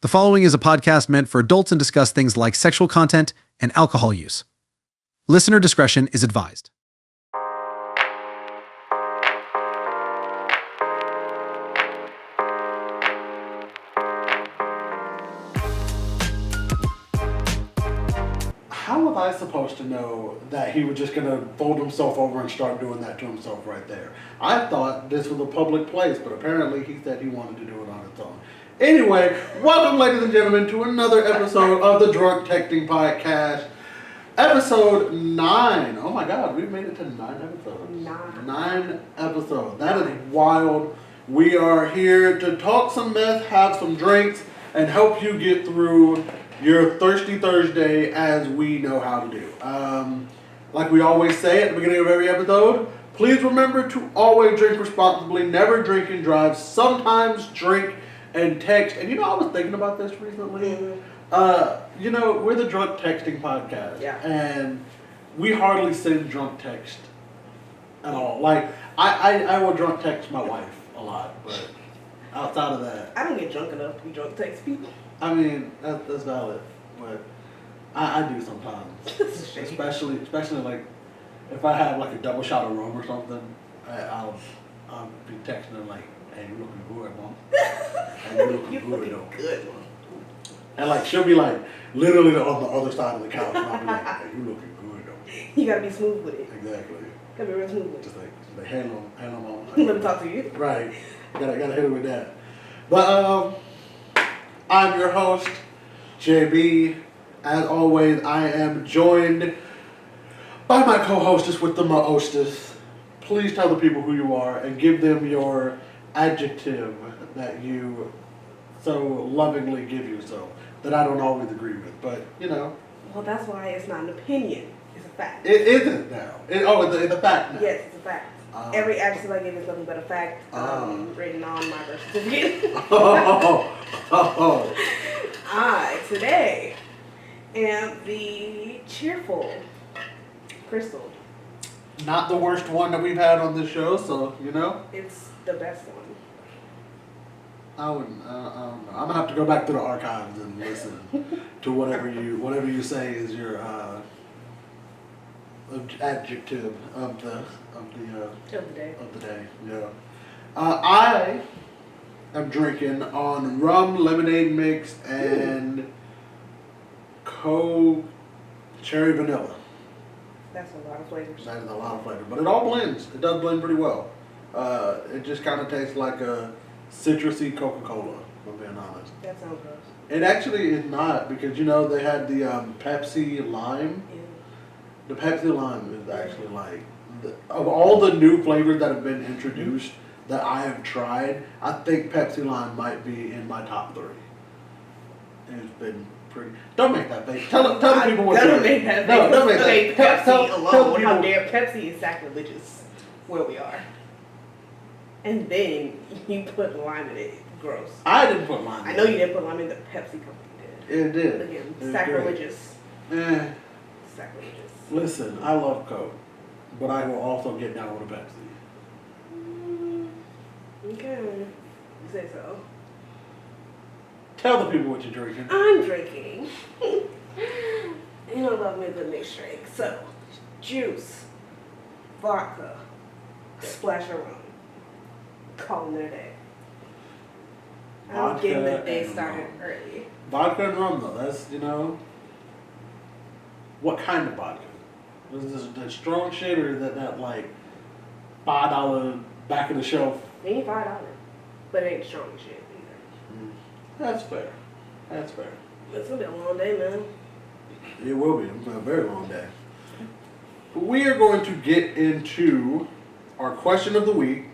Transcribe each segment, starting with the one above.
The following is a podcast meant for adults and discuss things like sexual content and alcohol use. Listener discretion is advised. How was I supposed to know that he was just going to fold himself over and start doing that to himself right there? I thought this was a public place, but apparently he said he wanted to do it on his own. Anyway, welcome, ladies and gentlemen, to another episode of the Drunk Texting Podcast. Episode 9. Oh my God, we've made it to 9 episodes. 9 episodes. That is wild. We are here to talk some mess, have some drinks, and help you get through your Thirsty Thursday as we know how to do. Like we always say at the beginning of every episode, please remember to always drink responsibly, never drink and drive, sometimes drink and text. And I was thinking about this recently. We're the Drunk Texting Podcast. Yeah. And we hardly send drunk text at all. Like, I will drunk text my wife a lot, but outside of that, I don't get drunk enough to be drunk text people. I mean, that's valid, but I do sometimes. especially like if I have like a double shot of rum or something, I'll be texting her like, "Hey, you looking good, mom? Hey, you looking good, mom." And like she'll be like literally on the other side of the couch, and I'll be like, "Hey, you looking good, though." You gotta be smooth with it. Exactly. Gotta be real smooth with it. Just like hey, mom. Let me talk to you. Right. Gotta hit her with that. But I'm your host, JB. As always, I am joined by my co-hostess with the mo-hostess. Please tell the people who you are and give them your adjective that you so lovingly give yourself that I don't always agree with, but Well, that's why it's not an opinion. It's a fact. It isn't now. It's a fact now. Yes, it's a fact. Every adjective I give is nothing but a fact written on my birth certificate. I, today, am the cheerful Kristal. Not the worst one that we've had on this show, so, It's the best one. I don't know. I'm gonna have to go back to the archives and listen to whatever you say is your adjective of the day. Yeah. I am drinking on rum, lemonade mix, and Coke cherry vanilla. That's a lot of flavors. That is a lot of flavor, but it all blends. It does blend pretty well. It just kind of tastes like a citrusy Coca-Cola, if I'm being honest. That sounds gross. It actually is not, because they had the Pepsi Lime. Yeah. The Pepsi Lime is actually like, of all the new flavors that have been introduced that I have tried, I think Pepsi Lime might be in my top 3. It's been pretty. Don't make that face. Tell the people what you're make that face. No, don't make Okay, that. Pepsi Tell alone. the How people. dare Pepsi is sacrilegious where we are. And then you put lime in it. Gross. I didn't put lime in I know you didn't put lime in. The Pepsi company did. It did. But again, It was sacrilegious. great. Sacrilegious. Listen, I love Coke, but I will also get down with a Pepsi. Okay. You say so. Tell the people what you're drinking. I'm drinking. Love me a good mixed drink. So, juice, vodka, splash of rum. Calling it a day. I'm getting the day started early. Vodka and rum, though. That's, what kind of vodka? Is this the strong shit, or is that like $5 back of the shelf? It ain't $5, but it ain't strong shit either. That's fair. It's It's gonna be a long day, man. It will be. It's been a very long day. But we are going to get into our question of the week.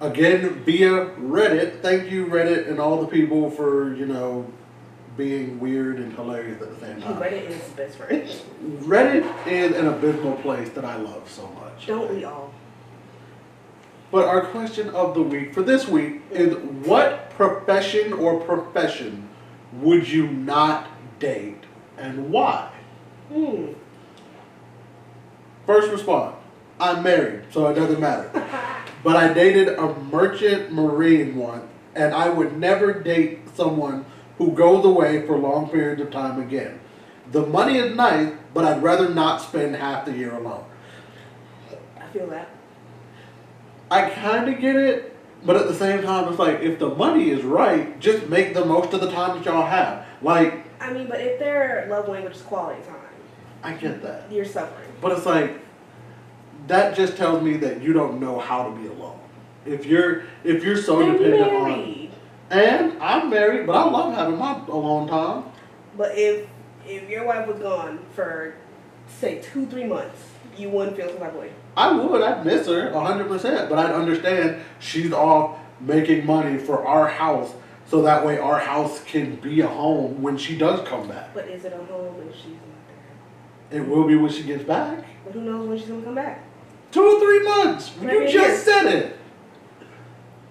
Again, via Reddit. Thank you, Reddit, and all the people for, being weird and hilarious at the same time. Reddit is his best friend. Reddit is an abysmal place that I love so much. Don't we all? But our question of the week for this week is, what profession or profession would you not date and why? First response, I'm married, so it doesn't matter. But I dated a merchant marine once, and I would never date someone who goes away for long periods of time again. The money is nice, but I'd rather not spend half the year alone. I feel that. I kind of get it, but at the same time, it's like, if the money is right, just make the most of the time that y'all have. Like, I mean, but if their love language is quality time, I get that. you're suffering. But it's like, that just tells me that you don't know how to be alone. If you're so They're dependent married. on, and I'm married, but I love having my alone time. But if your wife was gone for, say, 2-3 months, you wouldn't feel some type of way. I would. I'd miss her 100%, but I'd understand she's off making money for our house, so that way our house can be a home when she does come back. But is it a home if she's not there? It will be when she gets back. But who knows when she's gonna come back? 2 or 3 months. Maybe You a just year. said it.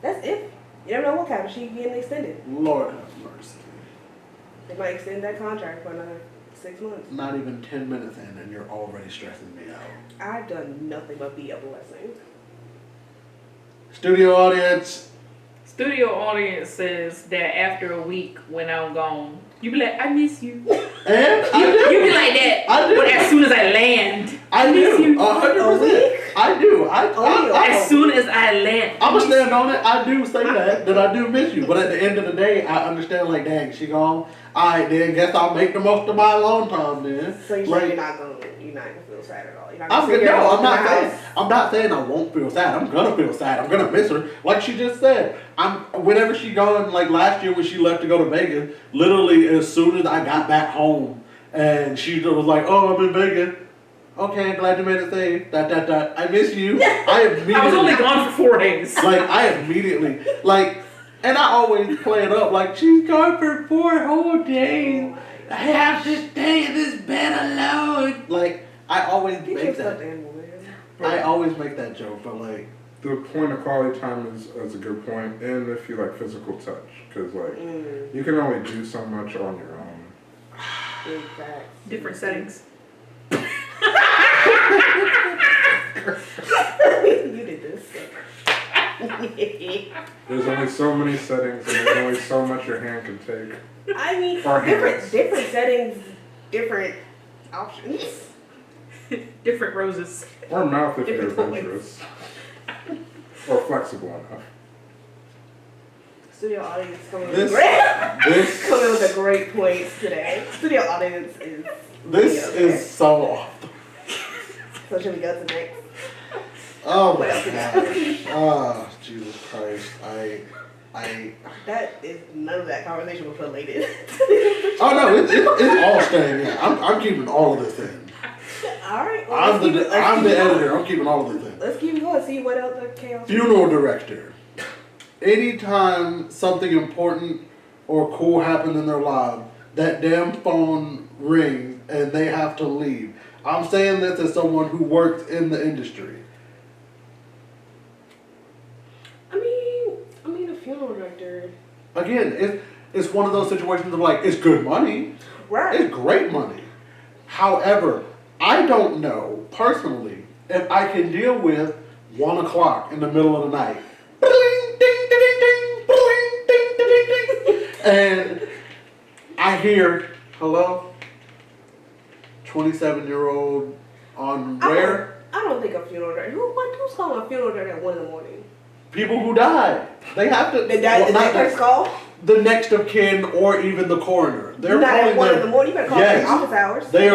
That's if. You never know what kind of she getting extended. Lord have mercy. They might extend that contract for another 6 months. Not even 10 minutes in, and you're already stressing me out. I've done nothing but be a blessing. Studio audience. Studio audience says that after a week when I'm gone, you be like, I miss you. And I do. You be like that. I do. But as soon as I land, I miss do. you. 100%. I do. As soon as I land. I'm gonna stand on it. I do say that I do miss you. But at the end of the day, I understand, like, dang, she gone. Alright, then guess I'll make the most of my alone time then. So you're Like, saying you're not gonna feel sad at all? You're not I'm gonna sit gonna, here no, alone I'm not in the saying house? I'm not saying I won't feel sad. I'm gonna feel sad. I'm gonna miss her. Like she just said. Whenever she gone, like last year when she left to go to Vegas, literally as soon as I got back home and she was like, oh, I'm in Vegas. Okay, glad you made it safe. I miss you. I immediately I was only gone for 4 days. like I immediately like, and I always play it up like she's gone for 4 whole days. I have to stay in this bed alone. Like I always Get make your that. stuffed animal, man. I always make that joke, but like, The point of quality time is a good point, and if you like physical touch, because like you can only do so much on your own. Big facts. Different settings. You did this. There's only so many settings, and there's only so much your hand can take. I mean, Or hands. different settings, different options. Different roses. Or mouth if you're Different toys. adventurous. Or flexible enough. Studio audience coming This- with coming with a great points today. Studio audience is. this is so off. So should we go to next? Oh my What else we got? gosh. Oh, Jesus Christ. That is none of that conversation was related. Oh no, it's all staying in. I'm keeping all of this in. All right. Well, I'm let's keep it- let's the keep it going. editor. I'm keeping all of this in. Let's keep it going. See what else the chaos. Funeral director. Anytime something important or cool happens in their life, that damn phone rings and they have to leave. I'm saying this as someone who works in the industry. I mean, a funeral director. Again, it's one of those situations of like, it's good money. Right. It's great money. However, I don't know personally if I can deal with 1 o'clock in the middle of the night. And I hear, hello? 27-year-old on where? I don't think a funeral director. Who's calling a funeral director at 1 in the morning? People who died. They have to. Did that not first call? the next of kin or even the coroner. They're Not calling at 1 in them- the morning. You better call Yes. them office hours. They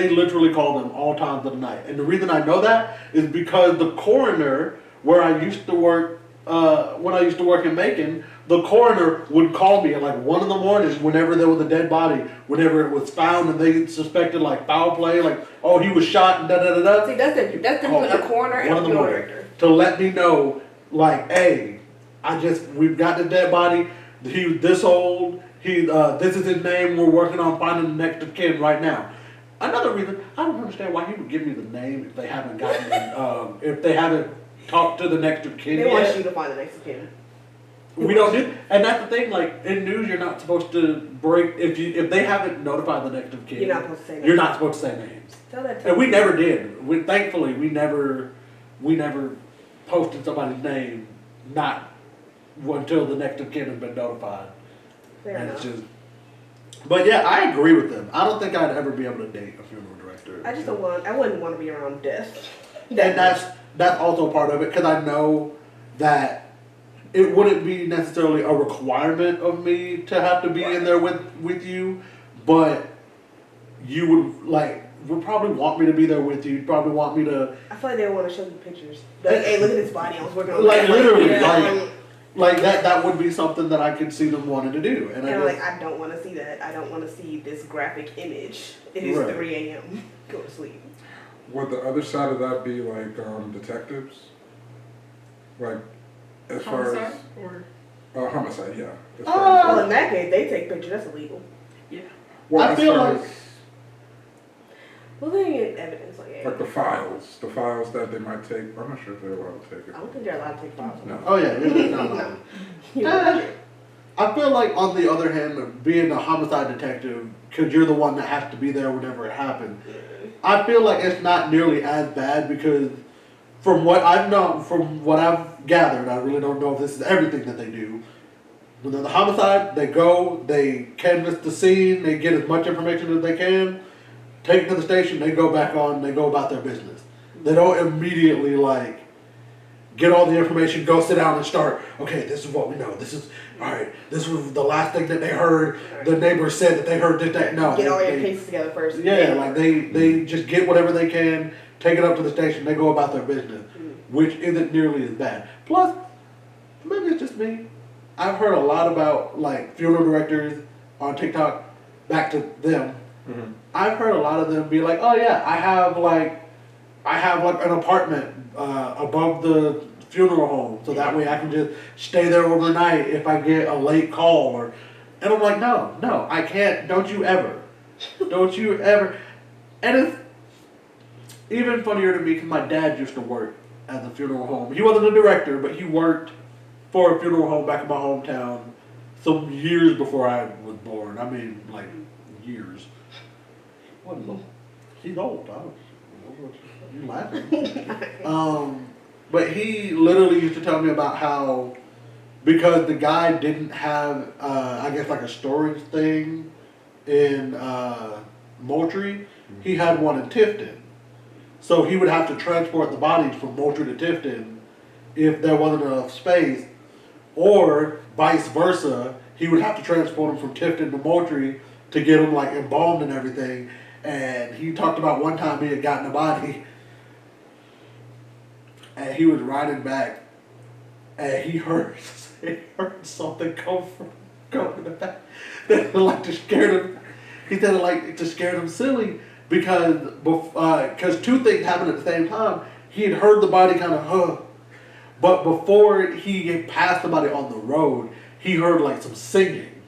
literally call them all times of the night. And the reason I know that is because the coroner, where I used to work, when I used to work in Macon, the coroner would call me at like 1 in the morning whenever there was a dead body, whenever it was found and they suspected like foul play, like, oh, he was shot and da-da-da-da. See, that's different. That's different between a coroner and 1 a in the funeral morning. director. To let me know, like, hey, we've got the dead body, he was this old, this is his name, we're working on finding the next of kin right now. Another reason, I don't understand why he would give me the name if they haven't if they haven't talked to the next of kin They want yet. you to find the next of kin. We don't do, and that's the thing. Like in news, you're not supposed to break if they haven't notified the next of kin. You're not supposed to say names. You're not supposed to say names, Tell that to and we never did. Thankfully, we never posted somebody's name not until the next of kin has been notified. Fair and enough. it's just. But yeah, I agree with them. I don't think I'd ever be able to date a funeral director. I just don't want. I wouldn't want to be around death. And that's also part of it because I know that it wouldn't be necessarily a requirement of me to have to be in there with you, but you would probably want me to be there with you. You'd probably want me to. I feel like they want to show you pictures. Like, hey, look at this body. I was working on. Like that. literally, Yeah. like that would be something that I could see them wanting to do, and And I'm I like, I don't want to see that. I don't want to see this graphic image. It is Right. 3 a.m. Go to sleep. Would the other side of that be like detectives? Like, as far as Homicide or homicide, yeah. As Well, far in that case, they take pictures. That's illegal. yeah. well, I as feel far like- as, Well, they get evidence. like the files that they might take. I'm not sure if they're allowed to take it. I don't think they're allowed to take files. No. Oh yeah, no. No. You know, I feel like on the other hand, being a homicide detective, because you're the one that has to be there whenever it happens, I feel like it's not nearly as bad because from what I've known, from what I've gathered, I really don't know if this is everything that they do. When they're the homicide, they go, they canvass the scene, they get as much information as they can, take it to the station, they go back on, they go about their business. They don't immediately get all the information, go sit down and start, okay, this is what we know. This is, all right, this was the last thing that they heard. The neighbors said that they heard this, that. No. get all your they- cases together first. Yeah, like they just get whatever they can, take it up to the station, they go about their business, which isn't nearly as bad. Plus, maybe it's just me. I've heard a lot about funeral directors on TikTok, back to them. Mm-hmm. I've heard a lot of them be like, oh yeah, I have an apartment above the funeral home, so that way I can just stay there overnight if I get a late call and I'm like, no, I can't. Don't you ever. And it's even funnier to me because my dad used to work at the funeral home. He wasn't a director, but he worked for a funeral home back in my hometown some years before I was born. I mean, years. He's old. You laughing? But he literally used to tell me about how, because the guy didn't have, I guess a storage thing in Moultrie, he had one in Tifton. So he would have to transport the bodies from Moultrie to Tifton if there wasn't enough space, or vice versa, he would have to transport them from Tifton to Moultrie to get them embalmed and everything. And he talked about one time he had gotten a body, and he was riding back, and he heard something come in the back that to scare him. He said it to scare him silly because two things happened at the same time. He had heard the body kind of but before he had passed the body on the road, he heard some singing,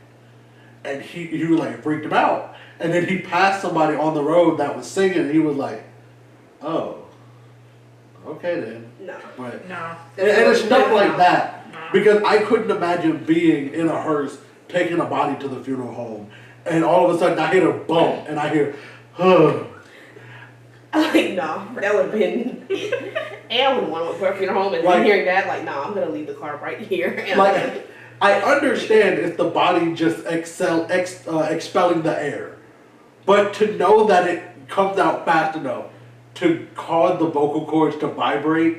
and he was freaked him out. And then he passed somebody on the road that was singing, and he was like, oh. Okay then. No. But, No. and it's stuff like No. that. No. Because I couldn't imagine being in a hearse, taking a body to the funeral home, and all of a sudden I hear a bump, and I hear, huh. No, that would have been it. And I wouldn't want to go to a funeral home and hearing that, no, I'm going to leave the car right here. And I understand if the body just expelling the air, but to know that it comes out fast enough to cause the vocal cords to vibrate,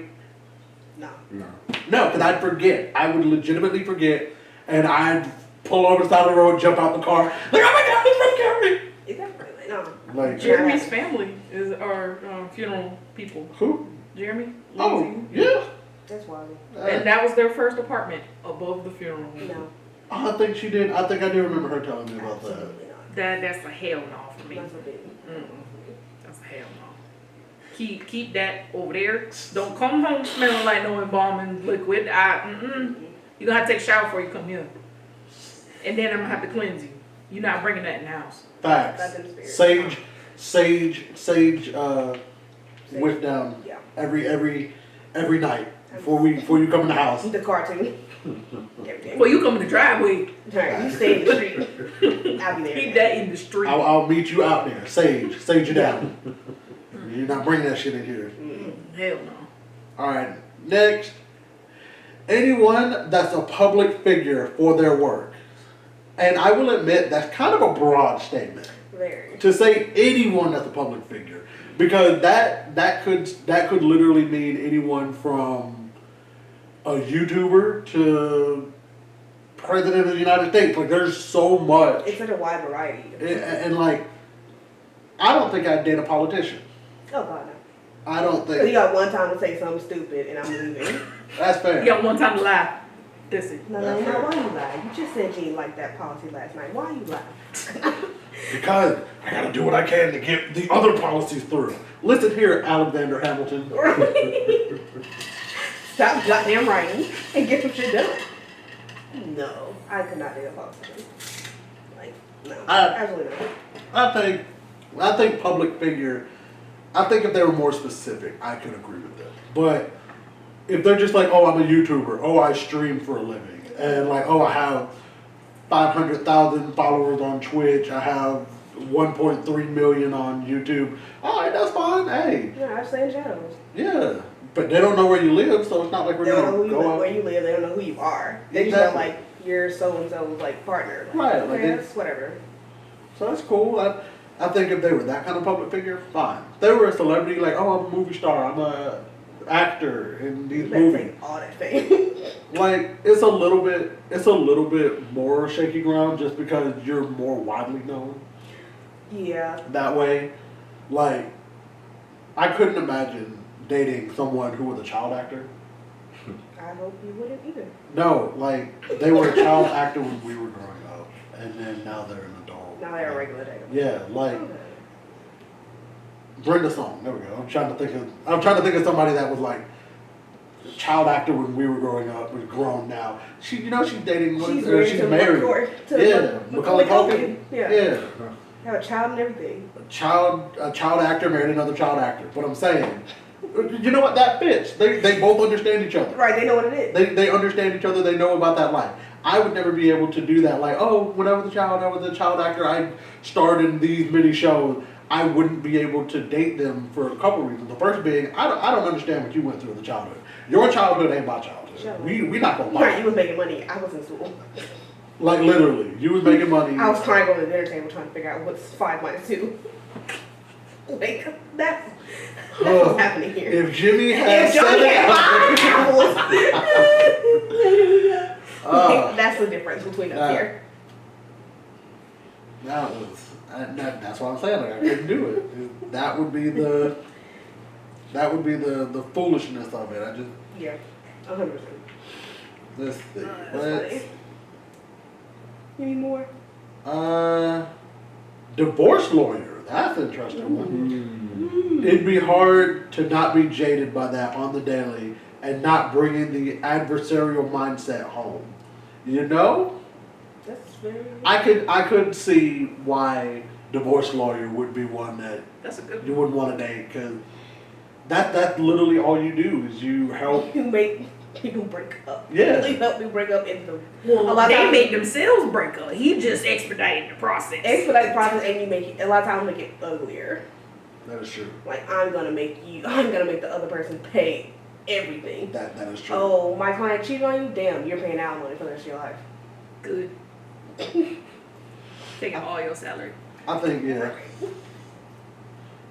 no. no, because I'd forget. I would legitimately forget, and I'd pull over the side of the road, jump out the car, oh my God, it's Gary! Exactly. No. Jeremy's family are funeral people. Who? Jeremy? Oh, Lindsay. yeah. That's wild. And that was their first apartment above the funeral home. No. I think she did. I think I do remember her telling me about that. Absolutely not. That's a hell no for me. Not forbidden. That's a hell no. Keep that over there. Don't come home smelling like no embalming liquid. You're gonna have to take a shower before you come here. And then I'm gonna have to cleanse you. You're not bringing that in the house. Facts. That's in the spirit. Sage, whip down Yeah. every night before you come in the house. The cartoon. Everything. Well, you come in the driveway. Alright, you stay in the street. I'll be there. Keep that in the street. I'll meet you out there. Sage you down. You're not bringing that shit in here. Hell no. All right. Next, anyone that's a public figure for their work. And I will admit that's kind of a broad statement Very. to say anyone that's a public figure, because that could literally mean anyone from a YouTuber to President of the United States. Like, there's so much, It's such a wide variety. and like, I don't think I'd date a politician. Oh God, no. I don't Because you think got one time to say something stupid and I'm leaving. that's fair. You got one time to lie. That's it. No, That's fair. why you lie? You just said you didn't like that policy last night. Why you lie? Because I gotta do what I can to get the other policies through. Listen here, Alexander Hamilton. Stop goddamn writing and get some shit done. No, I could not do a politician. Like, no, absolutely not. I think public figure. I think if they were more specific, I could agree with them. But if they're just like, oh, I'm a YouTuber, oh, I stream for a living, and like, oh, I have 500,000 followers on Twitch, I have 1.3 million on YouTube. All right, that's fine. Hey, Yeah, I stay in shadows. yeah, but they don't know where you live, so it's not like we're They don't know gonna who you go live, out. where you live. They don't know who you are. They just know Exactly. like you're so and so's like partner. Like, Right, Okay, like they- that's whatever. So that's cool. I think if they were that kind of public figure, fine. If they were a celebrity, like, oh, I'm a movie star, I'm a actor in these You better movies. take all that fame. Like, it's a little bit more shaky ground just because you're more widely known Yeah. that way. Like, I couldn't imagine dating someone who was a child actor. I hope you wouldn't either. No, like, they were a child actor when we were growing up, and then now they're an adult. Now they're a regular day. Yeah, like Okay. Brenda Song. There we go. I'm trying to think of somebody that was like a child actor when we were growing up, was grown now. She's dating. She's married. Yeah, Macaulay Culkin. Yeah. Have a child and everything. A child actor married another child actor. But I'm saying, you know what? That fits. They both understand each other. Right, they know what it is. They understand each other. They know about that life. I would never be able to do that. Like, oh, when I was a child actor, I starred in these many shows. I wouldn't be able to date them for a couple reasons. The first being, I don't understand what you went through in the childhood. Your childhood ain't my childhood. Sure. We not gonna Right, lie. you was making money. I was in school. Like, literally, you was making money. I was crying over the dinner table trying to figure out what's 5 minus 2. Like, that's what's happening here. If Jimmy had If Johnny said had it, apples. That's the difference between us here. that's what I'm saying. Like, I couldn't do it. That would be the foolishness of it. I just Yeah, 100%. let's see. That's Let's, funny. You need more? divorce lawyer. That's an interesting one. It'd be hard to not be jaded by that on the daily and not bringing the adversarial mindset home. You know, That's very. I could see why divorce lawyer would be one that That's a good you one. wouldn't want to date, because that's literally all you do is you help. You make people break up. Yeah. You help me break up into a Well, lot of they times- made themselves break up. He just expedited the process. expedite the process, and you make it a lot of times make it uglier. That is true. Like I'm gonna make the other person pay everything. That is true. Oh, my client cheated on you? Damn, you're paying alimony for the rest of your life. Good. Taking all your salary. I think yeah.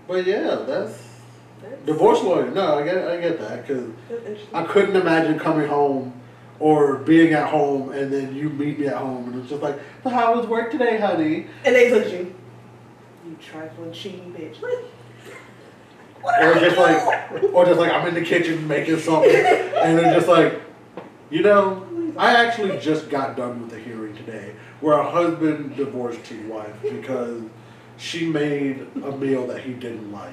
But yeah, that's That's divorce lawyer. No, I get that, because interesting. I couldn't imagine coming home or being at home and then you meet me at home and it's just like, so how was work today, honey? And they look at you. You trifling, cheating bitch. What Or did just I do? like I'm in the kitchen making something and they're just like, you know, I actually just got done with a hearing today where a husband divorced his wife because she made a meal that he didn't like.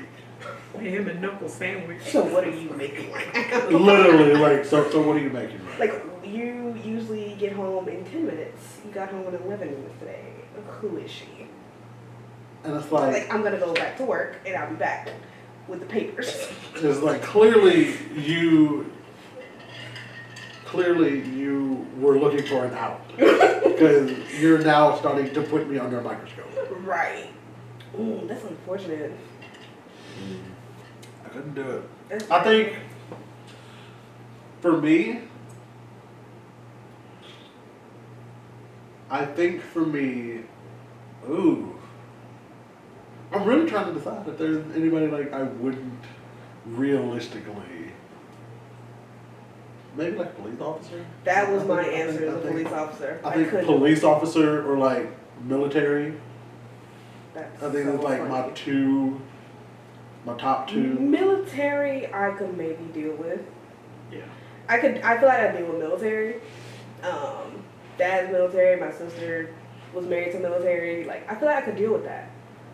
Him and knuckle sandwich. So what are you making right now? Literally, like, so what are you making? Like, you usually get home in 10 minutes. You got home in 11 minutes today. Who is she? And it's like I'm gonna go back to work and I'll be back with the papers. it's like clearly you were looking for an out because you're now starting to put me under a microscope. Right. That's unfortunate. I couldn't do it. That's I think for me, I think for me, ooh, I'm really trying to decide if there's anybody like I wouldn't realistically. Maybe like a police officer. That was my I answer as a think- police officer. I think couldn't. police officer or like military. That's I think so it's like funny. my top two. Military, I could maybe deal with. Yeah. I feel like I deal with military. Dad's military. My sister was married to military. Like, I feel like I could deal with that.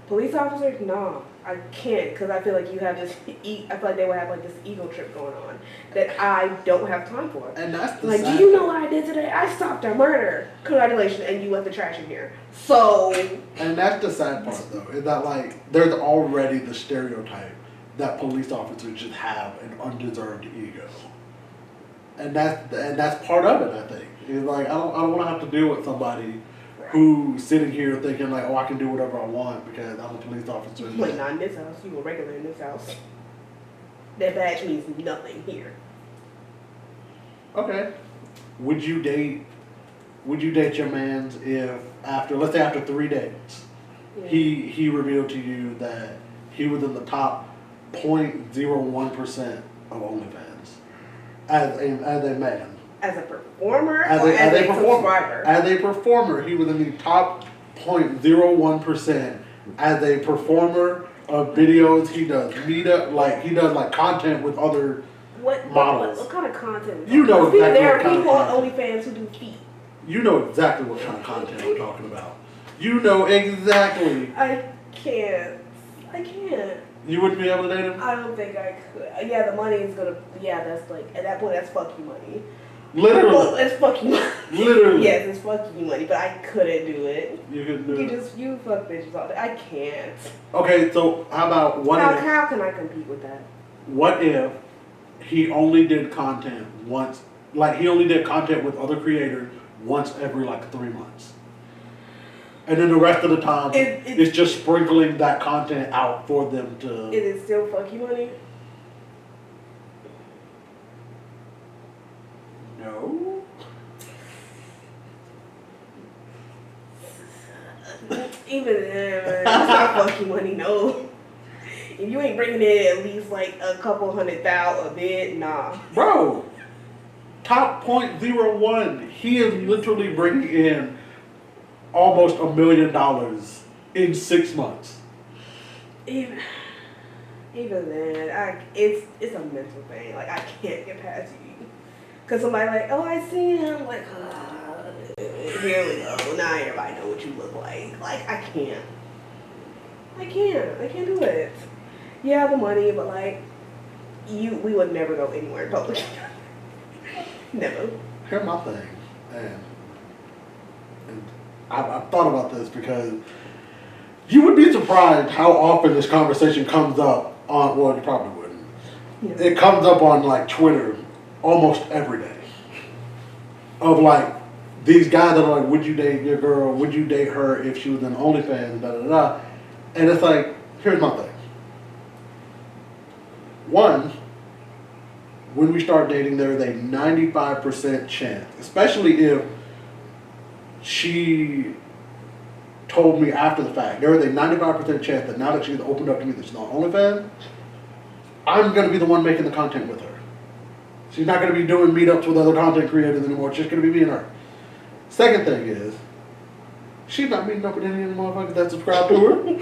Police officers, nah, I can't, because I feel like you have this. I feel like they would have like this ego trip going on that I don't have time for. And that's the Like, do sad you know part. what I did today? I stopped a murder. Congratulations, and you left the trash in here. So. And that's the sad part, though, is that like there's already the stereotype that police officers just have an undeserved ego, and that's part of it. I think is like I don't want to have to deal with somebody who's sitting here thinking like, oh, I can do whatever I want because I'm a police officer. Like, not in this house. You were regular in this house. That badge means nothing here. Okay. Would you date your man's if let's say after 3 days, Yeah. he revealed to you that he was in the top 0.01% of OnlyFans as a man. As a performer As or a, as as a a performer. subscriber? As a performer, he was in the top 0.01% as a performer of videos. He does he does like content with other models. What kind of content? You know exactly There what are kind of people on content. OnlyFans who do feet. You know exactly what kind of content I'm talking about. You know exactly. I can't. You wouldn't be able to date him? I don't think I could. Yeah, the money is gonna. Yeah, that's like at that point that's fuck you money. Literally. Well, it's fuck you money. Literally. Yes, it's fuck you money, but I couldn't do it. You could do it. You fuck bitches all day. I can't. Okay, so how about How can I compete with that? what if he only did content once, like he only did content with other creators once every like 3 months? And then the rest of the time, it's just sprinkling that content out for them to... Is it still fuck you money? No. Even it's not fuck you money, no. If you ain't bringing in at least like a couple $100,000 a bit, nah. Bro, top 0.01. He is literally bringing in almost $1 million in 6 months. Even then, it's a mental thing. Like, I can't get past you. Cause somebody like, oh, I see him. Like, here we go. Now everybody know what you look like. Like, I can't do it. Yeah, the money, but like, we would never go anywhere in public. Never. Here's my thing, and I've thought about this because you would be surprised how often this conversation comes up on, well, you probably wouldn't. Yeah. It comes up on like Twitter almost every day. Of like, these guys that are like, would you date your girl? Would you date her if she was in OnlyFans? Da da da. And it's like, here's my thing. One, when we start dating, there's a 95% chance, especially if she told me after the fact, there is a 95% chance that now that she's opened up to me that she's on OnlyFans, I'm going to be the one making the content with her. She's not going to be doing meetups with other content creators anymore. It's just going to be me and her. Second thing is, she's not meeting up with any of the motherfuckers that subscribe to her.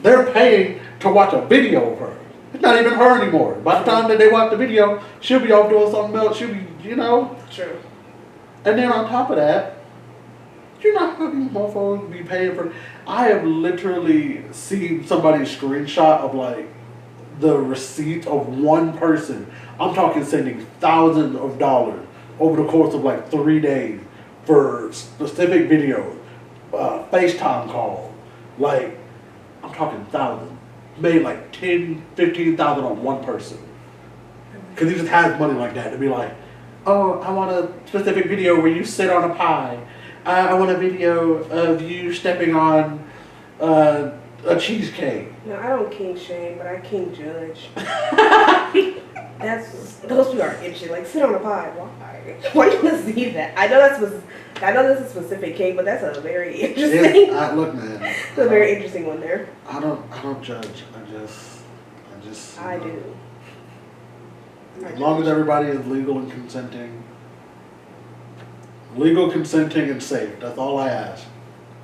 They're paying to watch a video of her. It's not even her anymore. By the time that they watch the video, she'll be off doing something else. She'll be, you know. True. And then on top of that, you're not going to be motherfuckers be paying for. I have literally seen somebody's screenshot of like the receipt of one person. I'm talking sending thousands of dollars over the course of like 3 days for specific videos, FaceTime calls. Like, I'm talking thousands. Made like 10, 15,000 on one person. Because he just has money like that to be like, oh, I want a specific video where you sit on a pie. I want a video of you stepping on a cheesecake. No, I don't king shame, but I king judge. those people are itchy. Like, sit on a pod. Why? Why do you want to see that? I know that's a specific cake, but that's a very interesting. Look, man. It's a very interesting one there. I don't judge. I just. I do. As long as everybody is legal and consenting. Legal, consenting, and safe. That's all I ask.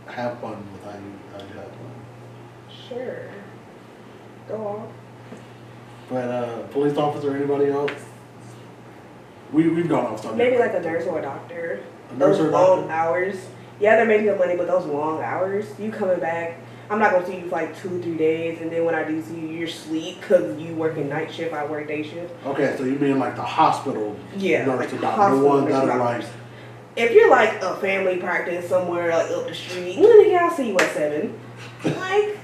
Have fun with how you have fun. Sure. Go on. But police officer, anybody else? We've gone off subject. Maybe like a nurse or a doctor. A nurse Those or a long doctor? hours. Yeah, they're making good money, but those long hours, you coming back. I'm not gonna see you for like 2-3 days, and then when I do see you, you're asleep because you work in night shift. I work day shift. Okay, so you mean like the hospital Yeah, nurse like or doctor, the hospital ones nurse that or are like, doctors. If you're like a family practice somewhere like up the street, nigga, I'll see you at 7. Like,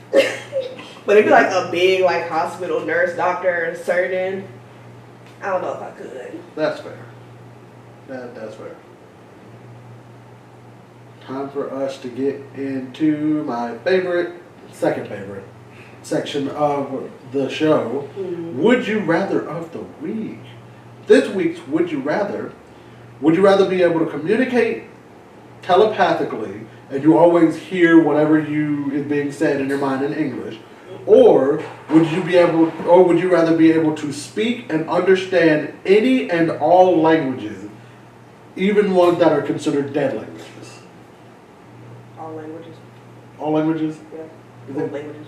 but if you're like a big like hospital nurse, doctor, surgeon, I don't know if I could. that's fair. That's fair. Time for us to get into my second favorite section of the show. Would you rather of the week. This week's Would you rather be able to communicate telepathically and you always hear whatever is being said in your mind in English? Or would you rather be able to speak and understand any and all languages, even ones that are considered dead languages? All languages. All languages? Yeah. All languages.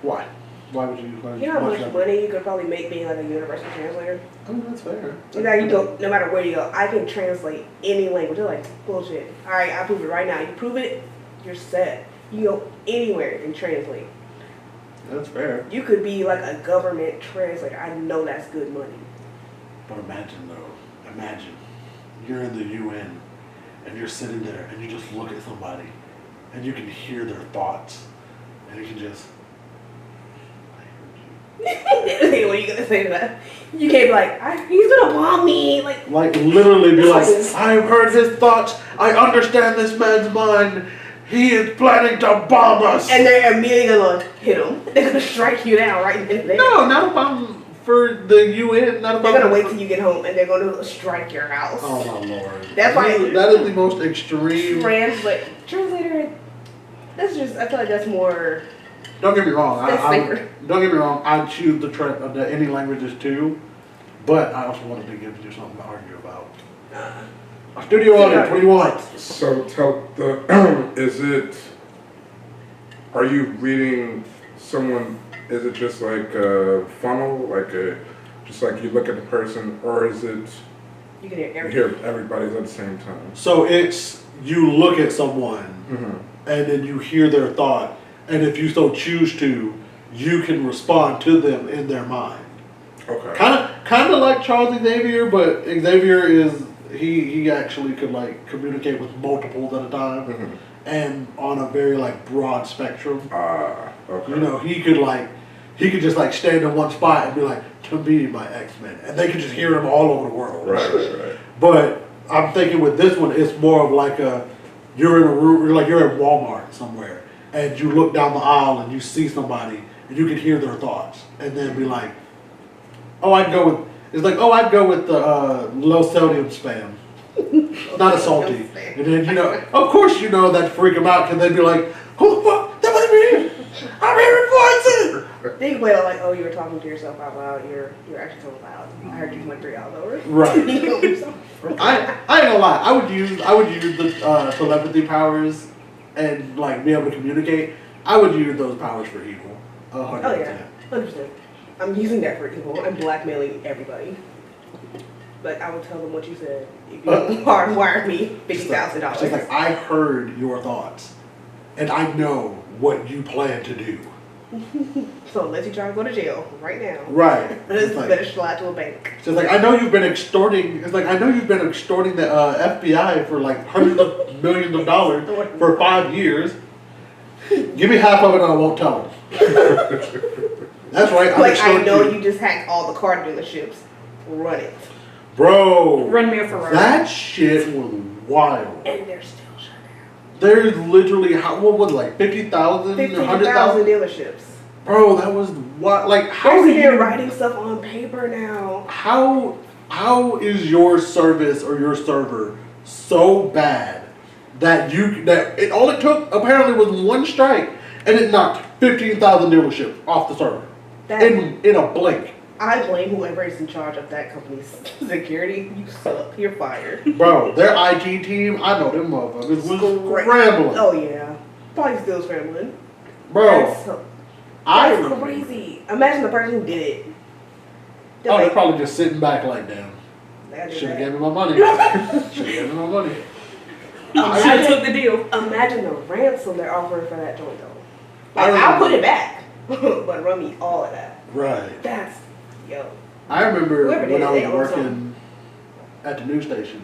Why? Why would you? You know how much money you could probably make being like a universal translator? I mean, that's fair. You go, no matter where you go, I can translate any language. They're like, bullshit. All right, I prove it right now. You prove it, you're set. You go anywhere and translate. That's fair. You could be like a government translator. I know that's good money. But imagine you're in the UN and you're sitting there and you just look at somebody and you can hear their thoughts and you can just. What are you gonna say to that? You can't be like, he's gonna bomb me. Like Literally be like, I've heard his thoughts. I understand this man's mind. He is planning to bomb us. And they're immediately gonna hit him. They're gonna strike you down right then and there. No, not a bomb for the UN. Not a bomb. They're gonna wait till you get home and they're gonna strike your house. Oh my lord. That's why that is the most extreme. Translator. That's just. I feel like that's more. Don't get me wrong. That's safer. Don't get me wrong. I choose the any languages too, but I also wanted to give you something to argue about. Studio audience, what do you want? So are you reading someone, is it just like a funnel, just like you look at the person, or is it You can hear you everything. hear everybody's at the same time? So it's you look at someone Mm-hmm. and then you hear their thought, and if you so choose to, you can respond to them in their mind. Okay. Kind of like Charles Xavier, but Xavier is he actually could like communicate with multiples at a time, Mm-hmm. and on a very like broad spectrum. Okay. You know, he could just like stand in one spot and be like, "To me, my X-Men," and they could just hear him all over the world. Right. But I'm thinking with this one, it's more of like you're in a room, you're at Walmart somewhere, and you look down the aisle and you see somebody, and you can hear their thoughts, and then be like, I'd go with the low sodium spam, not a salty. And then, of course that freak them out, because they'd be like, who the fuck, that was me, I'm hearing voices. They wait like, oh, you were talking to yourself out loud. You're actually so loud. I heard you like 3 hours over. Right. You know yourself. I ain't gonna lie, I would use the telepathy powers and like be able to communicate. I would use those powers for evil. 100%. Oh yeah, 100%. I'm using that for evil. I'm blackmailing everybody. But I will tell them what you said. If you hardwire me $50,000. It's like, I heard your thoughts, and I know what you plan to do. So unless you try to go to jail right now, Right. let's better slide to a bank. So it's like, I know you've been extorting. It's like, I know you've been extorting the FBI for like hundreds of millions of dollars for 5 years. Give me half of it, and I won't tell them. That's right. Like, I know you just hacked all the car dealerships. Run it. Bro. Run me a Ferrari. That shit was wild. And they're still shut down. There's literally, what was it, like 50,000 or 50,000 100,000? dealerships. Bro, that was what? Like, They're how sitting do there you? writing stuff on paper now. How is your service or your server so bad that all it took apparently was one strike and it knocked 15,000 dealerships off the server in a blink. I blame whoever is in charge of that company's security. You suck. You're fired. Bro, their IT team, I know them motherfuckers was scrambling. Oh yeah, probably still scrambling. Bro, That's crazy. Imagine the person who did it. They're probably just sitting back like, damn. Should have gave me my money. Should have gave me my money. I should have took the deal. Imagine the ransom they're offering for that joint though. Like, I'll put it back, but run me all of that. Right. That's I remember when I was own working at the news station,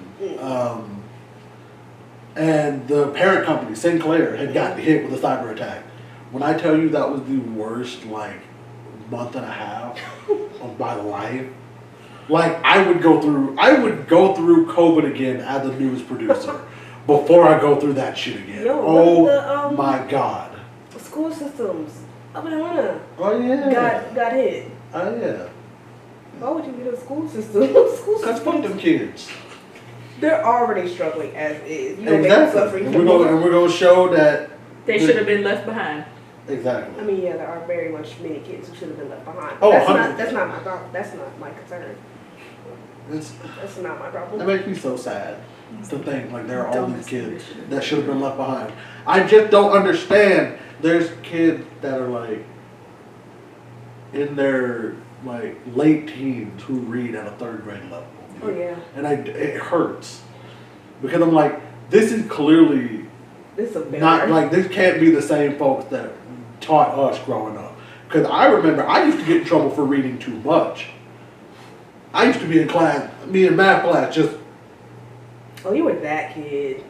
and the parent company, Sinclair, had gotten hit with a cyber attack. When I tell you that was the worst, like, month and a half of my life, like, I would go through COVID again as a news producer before I go through that shit again. Yo, my God. School systems up in Atlanta Oh yeah. got hit. Oh yeah. Why would you get a school system? Cause fuck them kids. They're already struggling as is. You know, Exactly. And we're gonna show that They should have been left behind. exactly. I mean, yeah, there are very much many kids who should have been left behind. Oh, that's not my problem. That's not my concern. It's, That's not my it problem. makes me so sad to think like there are all these kids that should have been left behind. I just don't understand. There's kids that are like in their like late teens who read at a 3rd grade level. Oh yeah, And it hurts because I'm like, this is clearly this is a better. not like this can't be the same folks that taught us growing up. Because I remember I used to get in trouble for reading too much. I used to be in math class, just Oh, you were that kid.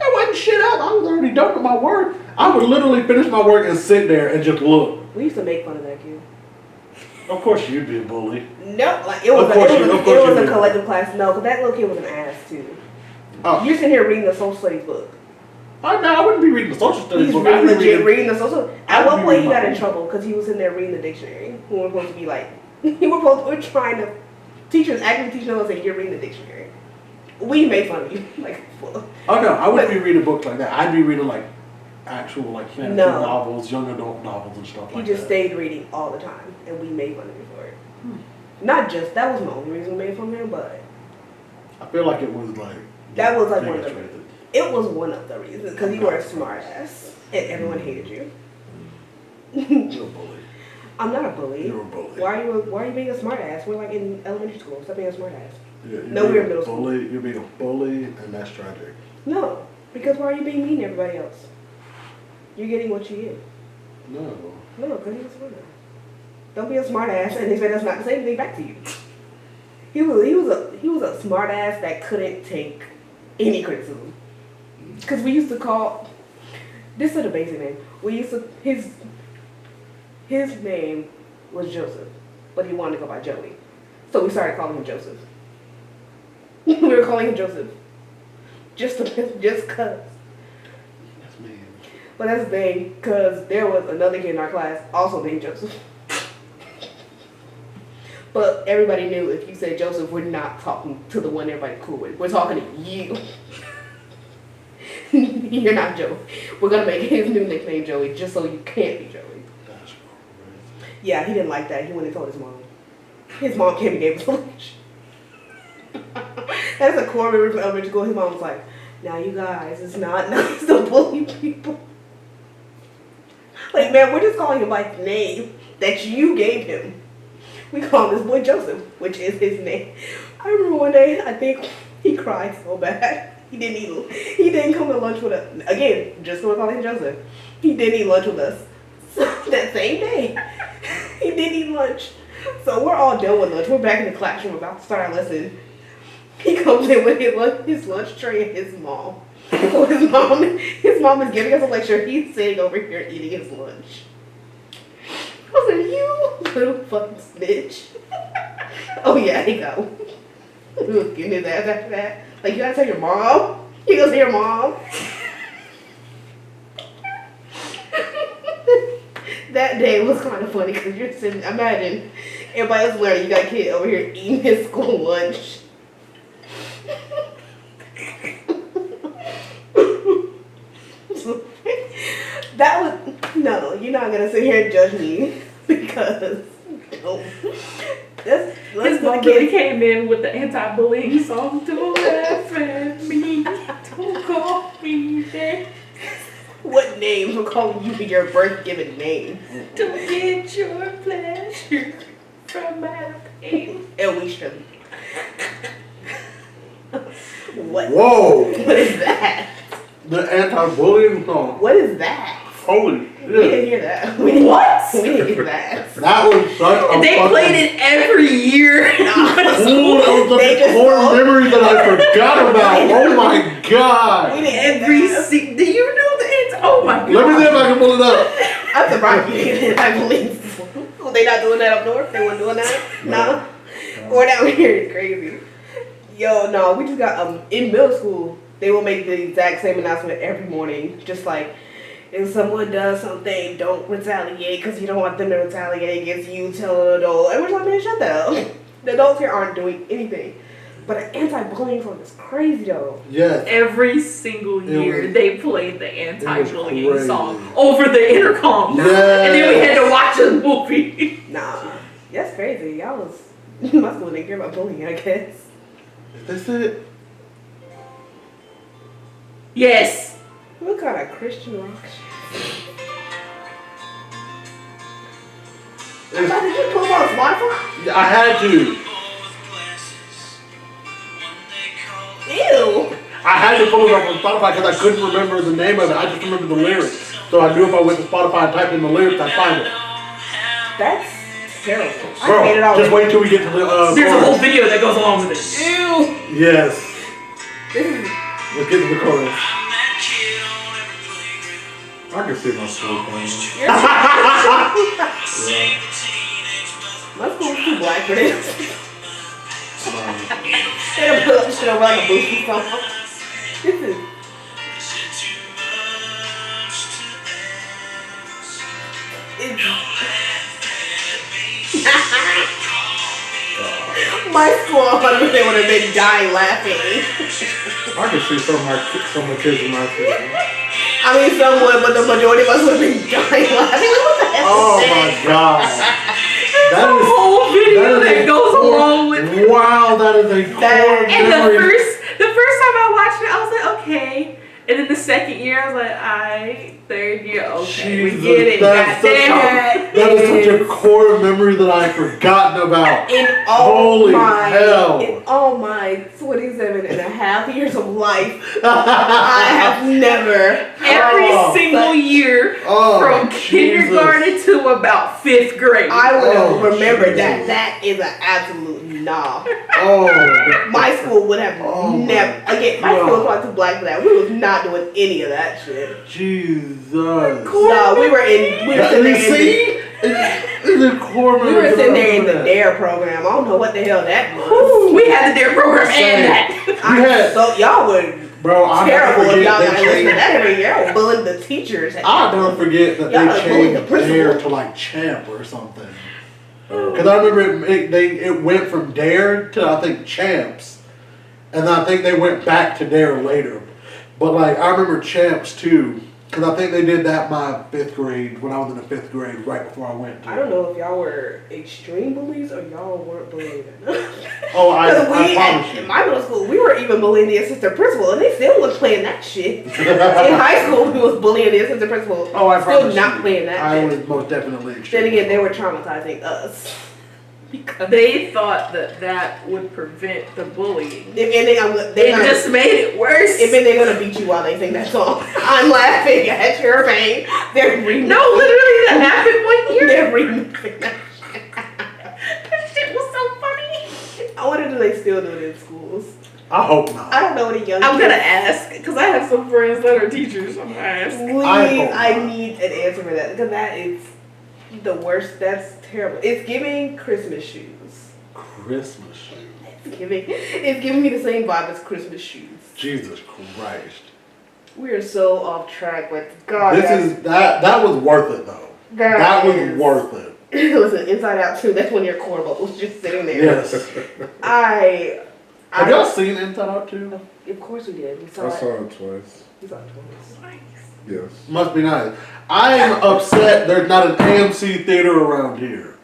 I wasn't shit up. I was already done with my work. I would literally finish my work and sit there and just look. We used to make fun of that kid. Of course you'd be a bully. No, like it was a collective class. No, because that little kid was an ass too. Oh, You're sitting here reading the social studies book. I wouldn't be reading the social studies He's book. really I'd be legit reading the social. At I'd one be point, he reading got my in book. trouble because he was in there reading the dictionary. We were supposed to be like, we're trying to. Teachers actually teaching us that you're reading the dictionary. We made fun of you, like. Oh no, I wouldn't be reading books like that. I'd be reading like actual like fantasy novels, young adult novels and stuff like that. He just stayed reading all the time, and we made fun of him for it. Not just that wasn't the only reason we made fun of him, but I feel like it was like that was like one of the biggest reasons. It was one of the reasons because you were a smart ass and everyone hated you. You're a bully. I'm not a bully. You're a bully. Why are you being a smart ass? We're like in elementary school. Stop being a smart ass. Yeah, No, we're in middle school. bully. You're being a bully, and that's tragic. No, because why are you being mean to everybody else? You're getting what you get. No. No, because you're a smart ass. Don't be a smart ass and expect us not to say anything back to you. He was a smart ass that couldn't take any criticism. Because we used to call this is the basic name. We used to his name was Joseph, but he wanted to go by Joey. So we started calling him Joseph. We were calling him Joseph. Just cause. That's me. But that's the thing, because there was another kid in our class also named Joseph. But everybody knew if you said Joseph, we're not talking to the one everybody's cool with. We're talking to you. You're not Joey. We're going to make his new nickname Joey just so you can't be Joey. That's crazy. Yeah, he didn't like that. He went and told his mom. His mom came and gave us a lecture. That's a core memory from elementary school. His mom was like, now you guys, it's not nice to bully people. Like, man, we're just calling him by the name that you gave him. We call this boy Joseph, which is his name. I remember one day, I think he cried so bad. He didn't come to lunch with us. Again, just so we call him Joseph. He didn't eat lunch with us. So that same day, he didn't eat lunch. So we're all done with lunch. We're back in the classroom about to start our lesson. He comes in with his lunch tray and his mom. So his mom is giving us a lecture. He's sitting over here eating his lunch. I said, you little fucking snitch. Oh yeah, he go. He was getting his ass after that. Like, you gotta tell your mom? He goes to your mom? that day was kind of funny because you're sitting. Imagine everybody else learning. You got a kid over here eating his school lunch. That was no. You're not gonna sit here and judge me because no. His mom really came in with the anti-bullying song. Don't laugh at me. Don't call me that. What names will call you your birth-given name? Don't get your pleasure from my pain. And we should. What? Whoa! What is that? The anti-bullying song. What is that? Holy We didn't shit. hear that. We didn't, What? We didn't hear that. That was such a They fucking... played it every year. Ooh, that was They a just core don't- memory that I forgot about. Oh my god. We didn't Every hear that. do you know the answer? Oh my god. Let me see if I can pull it up. I'm surprised you didn't. I believe. Well, they not doing that up north? They weren't doing that? No. Or down here is crazy. Yo, no, we just got in middle school. They will make the exact same announcement every morning, just like if someone does something, don't retaliate because you don't want them to retaliate against you. Tell an adult, and we're like, man, shut that up. The adults here aren't doing anything. But an anti-bullying song is crazy though. Yes. Every single year was- they played the anti-bullying crazy. song over the intercom. Yes. And then we had to watch a movie. Nah, that's crazy. Y'all was my school didn't care about bullying, I guess. Is this it? Yes. What kind of Christian rock shit? Did you pull up on Spotify? Yeah, I had to. Ew. I had to pull it up on Spotify because I couldn't remember the name of it. I just remembered the lyrics. So I knew if I went to Spotify and typed in the lyrics, I'd find it. That's terrible. I Bro, hate it already. just wait till we get to the There's a whole chorus. video that goes along with it. Ew. Yes. This is Let's get to the chorus. I can see my school playing. my school's too black for this. They don't put up shit over like a Boosie song. This is. My school 100% would have been dying laughing. I can see some of the kids in my school. I mean, some would, but the majority of us would have been dying laughing. Like, what the hell? Oh is my this? god. There's a whole video that goes along with it. Wow, that is a core And memory. the first time I watched it, I was like, okay. And then the second year, I was like, alright. Third year, okay, we Jesus, get it. that is such a core memory that I've forgotten about. In all Holy my, hell. in all my 27 and a half years of life, I have never. Every Oh. single year Oh, from Jesus. kindergarten to about 5th grade. I would have Oh, remembered that. Jesus. That is an absolute nah. Oh. My school would have Oh my never. Again, my God. school was probably too black for that. We was not doing any of that shit. Jesus. No, we were sitting there in the, See? It's a core we memory. were sitting there in that I the remember. DARE program. I don't know what the hell that was. Ooh, we had the DARE program and that. had- So y'all were Bro, I'll never terrible if forget y'all they got to listen to changed. that every year. I was bullying the teachers. I'll never forget that Y'all they are bullying the changed principal. DARE to like Champ or something. Because I remember it went from DARE to I think Champs, and I think they went back to DARE later. But like I remember Champs too, because I think they did that my 5th grade when I was in the 5th grade right before I went to. I don't know if y'all were extreme bullies or y'all weren't bullying. Oh, I Because promise in you. my middle school, we were even bullying the assistant principal, and they still was playing that shit. In high school, we was bullying the assistant principal. Oh, I still promise not you. playing that I shit. was most definitely extreme. Then again, they were traumatizing us. Because They thought that would prevent the bullying. if anything, It just made it worse. if anything, they're gonna beat you while they sing that song. I'm laughing at your pain. They're remixing. No, literally, that happened one year. They're remixing that. That shit was so funny. I wonder do they still do it in schools? I hope not. I don't know any young I'm kids. gonna ask because I have some friends that are teachers. I'm gonna ask. Please, hope I not. need an answer for that because that is the worst. That's terrible. It's giving Christmas shoes. Christmas shoes. It's giving me the same vibe as Christmas shoes. Jesus Christ. We are so off track, but God, That was worth it though. That was is- worth it. Listen, Inside Out 2, that's when your cornball was just sitting there. Yes. Have y'all seen Inside Out 2? Of course we did. We I saw it. saw it twice. We saw it twice. Yes. Must be nice. I'm upset there's not an AMC theater around here.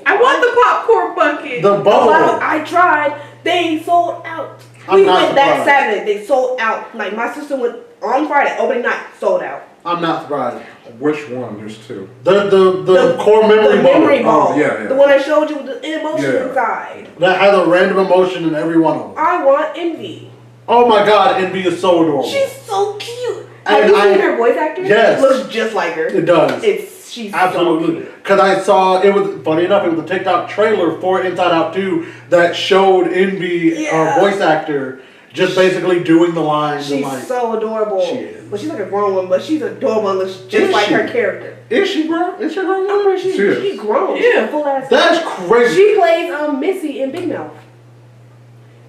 I want the popcorn bucket. The bubble. Well, I tried. They sold out. I'm We not went that surprised. Saturday. They sold out. Like my sister went on Friday, opening night, sold out. I'm not surprised. Which one? There's two. The core memory The ball memory ball. Oh, yeah, yeah. The one I showed you with the emotion Yeah. inside. that has a random emotion in every one of them. I want Envy. Oh my god, Envy is so adorable. She's so cute. And Have you I- seen her voice actor? Yes. It looks just like her. It does. She's so Absolutely. cute. Because I saw, it was, funny enough, it was a TikTok trailer for Inside Out 2 that showed Envy, Yeah. voice actor, just basically doing the lines and She's like, so adorable. She is. But she's like a grown one, but she's adorable and looks just Is like she? her character. is she grown? Is she grown? I'm pretty She sure is. she's grown. Yeah. She's a full ass. That's crazy. She plays Missy in Big Mouth.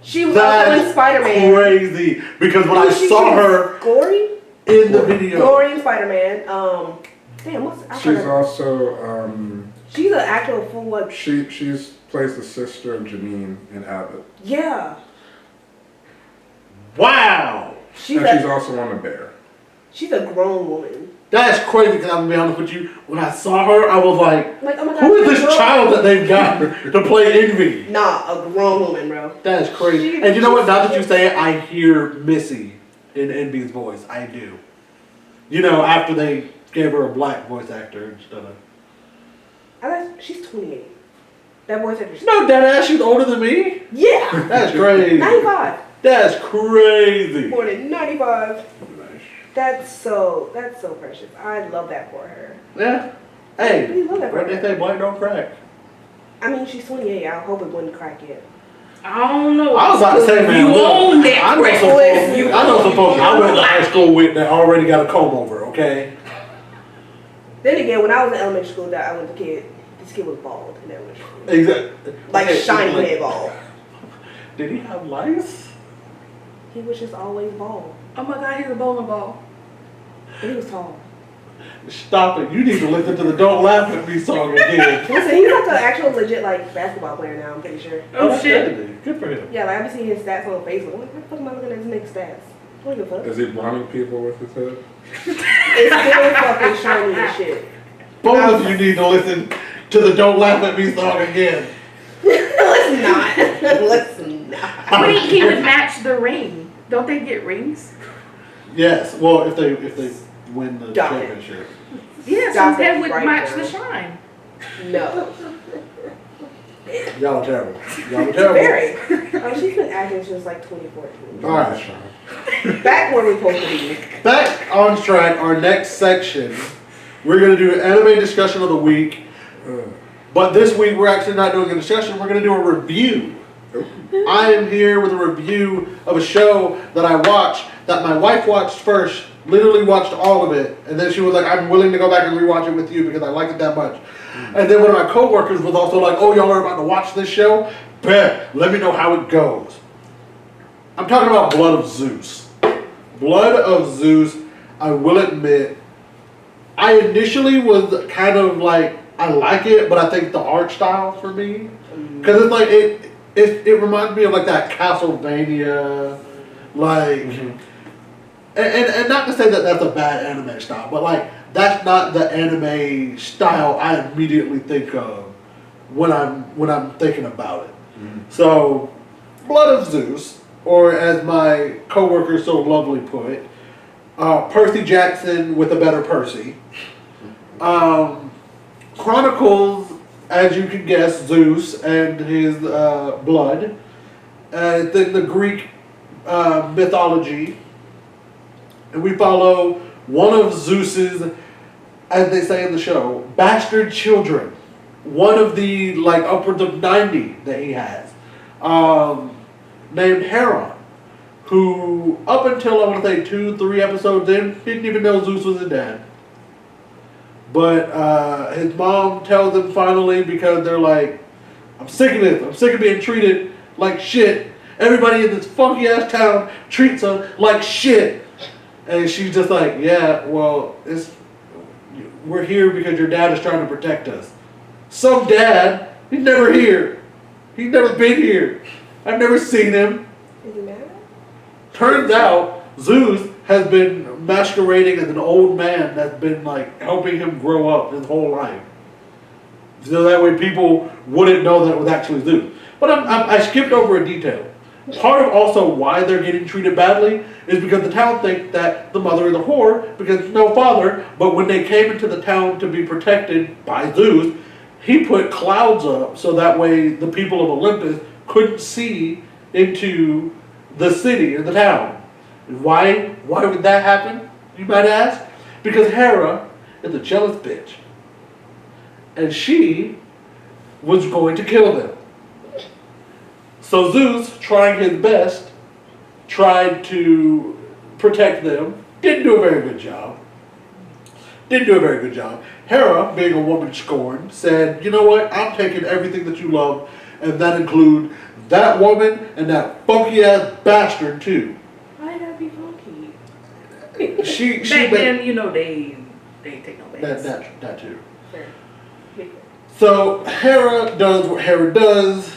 She was also in That's Spider-Man. crazy. Because when I She saw was her Gory? in the video, Gory in Spider-Man. Damn, what's I She's forgot. also She's an actual full like she's plays the sister of Janine in Abbott, yeah. wow. She's and she's a also on the Bear. she's a grown woman. That's crazy because I'm going to be honest with you. When I saw her, I was like, Like, oh my god. who is she's a this grown- child that they've got to play Envy? Nah, a grown woman, bro. That is crazy. She- And you know what? Now that you she's- say it, I hear Missy in Envy's voice. I do. You know, after they gave her a black voice actor instead of. She's 28. That voice actor. No, deadass, she's older than me. Yeah. That's crazy. 95. That's crazy. More than 95. Nice. That's so precious. I love that for her. Yeah. I Hey, really love that for what they her. say, black don't crack. I mean, she's 28. I hope it wouldn't crack yet. I don't know. I was about to say, man, You look, own that I know crack. some folks. You I know some folks I went to high Black. school with that already got a comb over. Okay. Then again, when I was in elementary school, that I went to this kid was bald in elementary school. Exactly. Like shiny head bald. Did he have lice? He was just always bald. Oh my god, he's a bowling ball. But he was tall. Stop it. You need to listen to the Don't Laugh at Me song again. Listen, he's like an actual legit like basketball player now, I'm pretty sure. Oh that's shit. crazy. Good for him. Yeah, like I be seeing his stats on Facebook. I'm like, what the fuck am I looking at his next stats? I don't give a fuck. Is he blinding people with his head? It's still fucking shiny as shit. Both of you need to listen to the Don't Laugh at Me song again. Let's not. Let's not. Wait, he would match the ring. Don't they get rings? Yes. Well, if they win the Stop it. championship. Yeah, so Stop his head it would right match now. the shine. No. Y'all are terrible. Y'all are terrible. Very. She's been acting since like 2014. All right. Back where we're supposed to be. Back on track. Our next section, we're gonna do an anime discussion of the week. But this week we're actually not doing a discussion. We're gonna do a review. I am here with a review of a show that I watched, that my wife watched first, literally watched all of it, and then she was like, I'm willing to go back and rewatch it with you because I liked it that much. And then one of my coworkers was also like, oh, y'all are about to watch this show? Bet, let me know how it goes. I'm talking about Blood of Zeus. Blood of Zeus, I will admit, I initially was kind of like, I like it, but I think the art style for me, because it's like, it reminds me of like that Castlevania, like, and not to say that that's a bad anime style, but like, that's not the anime style I immediately think of when I'm thinking about it. So, Blood of Zeus, or as my coworker so lovely put it, Percy Jackson with a better Percy. Chronicles, as you can guess, Zeus and his blood. The Greek mythology. And we follow one of Zeus's, as they say in the show, bastard children. One of the, like, upwards of 90 that he has. Named Heron. Who, up until, I want to say, 2-3 episodes in, didn't even know Zeus was his dad. But his mom tells him finally, because they're like, I'm sick of this. I'm sick of being treated like shit. Everybody in this funky ass town treats her like shit. And she's just like, yeah, well, we're here because your dad is trying to protect us. Some dad, he's never here. He's never been here. I've never seen him. Is he mad? Turns out Zeus has been masquerading as an old man that's been like helping him grow up his whole life. So that way people wouldn't know that it was actually Zeus. But I skipped over a detail. Part of also why they're getting treated badly is because the town thinks that the mother is a whore because there's no father. But when they came into the town to be protected by Zeus, he put clouds up so that way the people of Olympus couldn't see into the city or the town. Why would that happen, you might ask? Because Hera is a jealous bitch. And she was going to kill them. So Zeus, trying his best, tried to protect them. Didn't do a very good job. Hera, being a woman scorned, said, you know what, I'm taking everything that you love, and that includes that woman and that funky ass bastard too. Why did that be funky? Back then, you know, they ain't take no baths. That too. Fair. So Hera does what Hera does.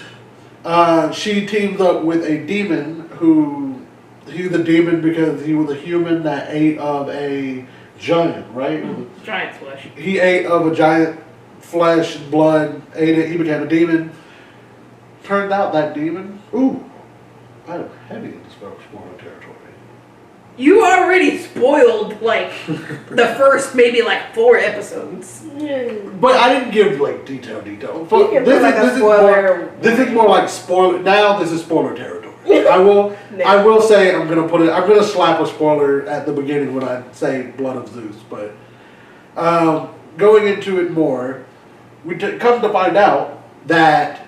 She teams up with a demon who, he's a demon because he was a human that ate of a giant, right? Giant flesh. He ate of a giant flesh, blood, ate it, he became a demon. Turned out that demon, I am heavy into spoiler territory. You already spoiled like the first maybe like 4 episodes. But I didn't give like detail. You can put like a spoiler. This is more like spoiler. Now this is spoiler territory. I will say I'm gonna slap a spoiler at the beginning when I say Blood of Zeus. But going into it more, we come to find out that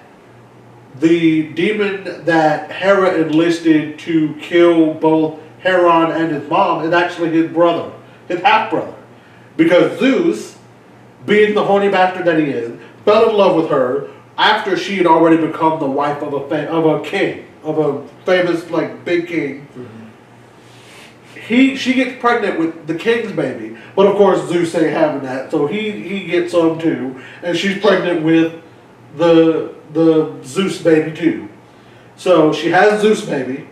the demon that Hera enlisted to kill both Heron and his mom is actually his brother, his half-brother. Because Zeus, being the horny bastard that he is, fell in love with her after she had already become the wife of a king, of a famous like big king. Mm-hmm. She gets pregnant with the king's baby, but of course Zeus ain't having that, so he gets some too, and she's pregnant with the Zeus baby too. So she has Zeus baby.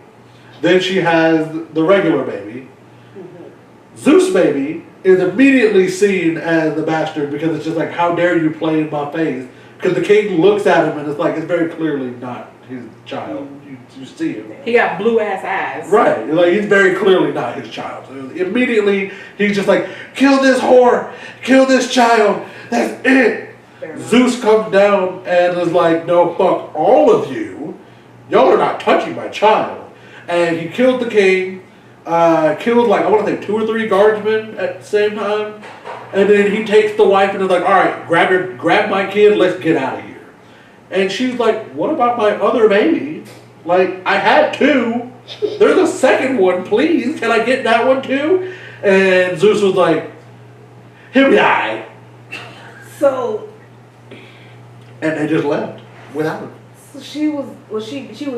Then she has the regular baby. Mm-hmm. Zeus baby is immediately seen as the bastard because it's just like, how dare you play in my face? Because the king looks at him and it's like, it's very clearly not his child. You see him. He got blue ass eyes. Right. Like, he's very clearly not his child. So immediately, he's just like, kill this whore. Kill this child. That's it. Zeus comes down and is like, no, fuck all of you. Y'all are not touching my child. And he killed the king, killed like, I want to say 2 or 3 guardsmen at the same time. And then he takes the wife and is like, all right, grab my kid, let's get out of here. And she's like, what about my other baby? Like, I had 2. There's a second one, please. Can I get that one too? And Zeus was like, he'll be all right. So. And they just left without him. So she was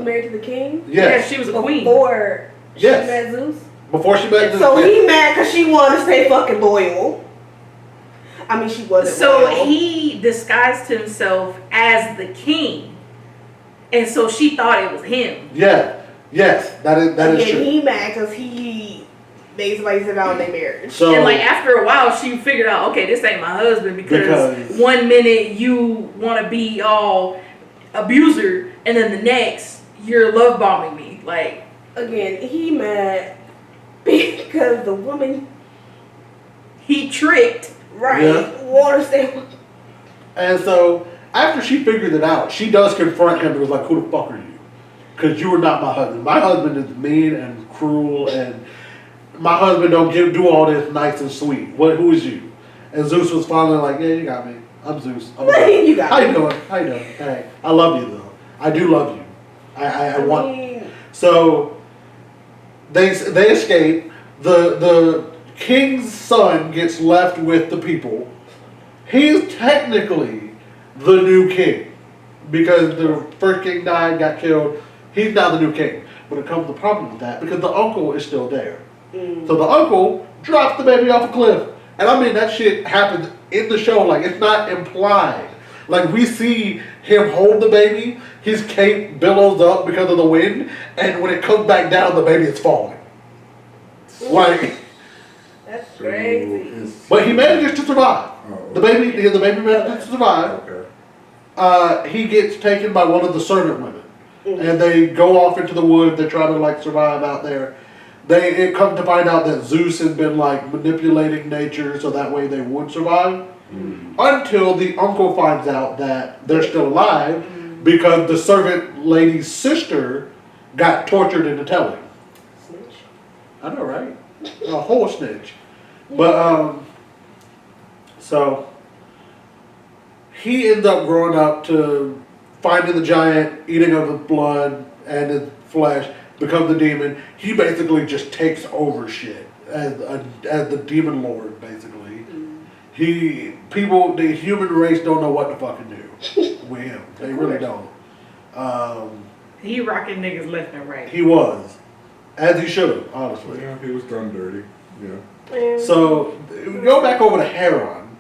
married to the king? Yes. Yeah, she was a queen. Before she met Zeus? Before she met Zeus. So he mad because she wanted to stay fucking loyal. I mean, she wasn't loyal. He disguised himself as the king. And so she thought it was him. Yeah. Yes, that is true. He mad because he made somebody sit down in their marriage. So, and like after a while, she figured out, okay, this ain't my husband because 1 minute you want to be all abuser, and then the next you're love bombing me. Like, again, he mad because the woman he tricked, want to stay. And so after she figured it out, she does confront him and was like, "Who the fuck are you? Because you are not my husband. My husband is mean and cruel, and my husband don't do all this nice and sweet. Who is you?" And Zeus was finally like, "Yeah, you got me. I'm Zeus. You got How you doing? Hey, I love you though. I do love you. I want." So they escape. The king's son gets left with the people. He's technically the new king because the first king died, got killed. He's now the new king. But it comes the problem with that because the uncle is still there. So the uncle drops the baby off a cliff And I mean, that shit happens in the show. Like, it's not implied. Like, we see him hold the baby, his cape billows up because of the wind, and when it comes back down, the baby is falling. Like, That's crazy. but he manages to survive. Oh, The baby manages to survive. Okay. He gets taken by one of the servant women, and they go off into the woods. They try to like survive out there. It comes to find out that Zeus has been like manipulating nature so that way they would survive. Until the uncle finds out that they're still alive because the servant lady's sister got tortured into telling. Snitch. I know, right? A whole snitch. But so he ends up growing up to finding the giant, eating of his blood and his flesh, becomes the demon. He basically just takes over shit as the demon lord, basically. The human race don't know what to fucking do with him. They really don't. He rocking niggas left and right. He was. As he should have, honestly. Yeah, he was done dirty. Yeah. So, go back over to Heron.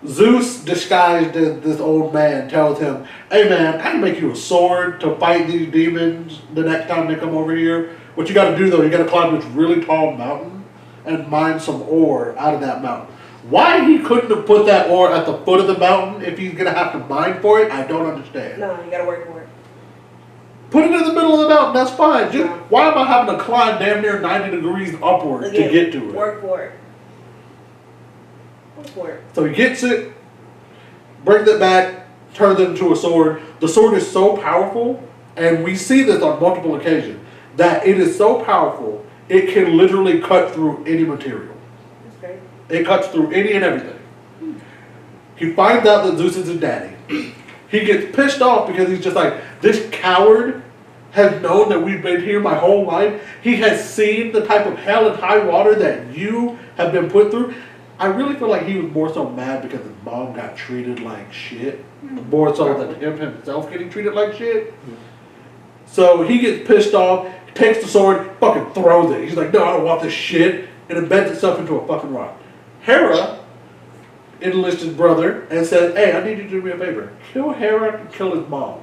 Zeus, disguised as this old man, tells him, hey man, I can make you a sword to fight these demons the next time they come over here. What you gotta do though, you gotta climb this really tall mountain and mine some ore out of that mountain. Why he couldn't have put that ore at the foot of the mountain if he's gonna have to mine for it, I don't understand. No, you gotta work for it. Put it in the middle of the mountain, that's fine. Just, why am I having to climb damn near 90 degrees upward Again, to get to it? Work for it. Work for it. So he gets it, brings it back, turns it into a sword. The sword is so powerful, and we see this on multiple occasions, that it is so powerful, it can literally cut through any material. That's great. It cuts through any and everything. He finds out that Zeus is his daddy. He gets pissed off because he's just like, this coward has known that we've been here my whole life. He has seen the type of hell and high water that you have been put through. I really feel like he was more so mad because his mom got treated like shit. More so than him himself getting treated like shit. So he gets pissed off, takes the sword, fucking throws it. He's like, no, I don't want this shit. And embeds itself into a fucking rock. Hera enlists his brother and says, hey, I need you to do me a favor. Kill Hera and kill his mom.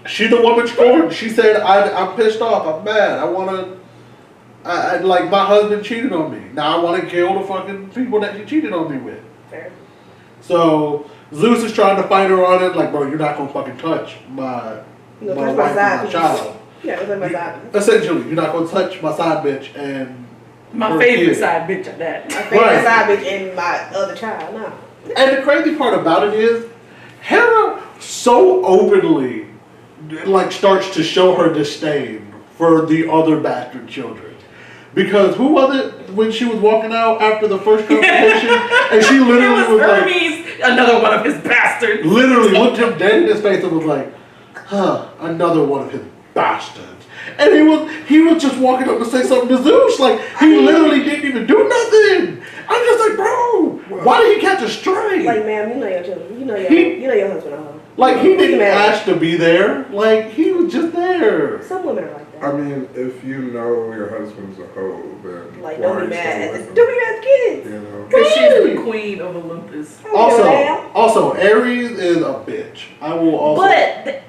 She's the woman scorned. She said, I'm pissed off. I'm mad. I like my husband cheated on me. Now I want to kill the fucking people that he cheated on me with. Fair. So Zeus is trying to fight her on it. Like, bro, you're not gonna fucking touch my wife and my child. Yeah, that's my side. Essentially, you're not gonna touch my side bitch and My her favorite kid. side bitch at that. My favorite Right. side bitch and my other child. No. And the crazy part about it is, Hera so openly like starts to show her disdain for the other bastard children. Because who was it when she was walking out after the first confrontation and she literally It was was like, Hermes, another one of his bastards. literally looked him dead in his face and was like, huh, another one of his bastards. And he was just walking up to say something to Zeus. Like, he literally didn't even do nothing. I'm just like, bro, why did he catch a stray? Like, ma'am, you know your children. You know your husband at home. Like, he didn't mad. ask to be there. Like, he was just there. Some women are like that. I mean, if you know your husband's a hoe, then Like, why don't are be you mad still at with the him? don't be mad at the kids. You know? Because she's the queen of Olympus. Also, Ares is a bitch. I will also. But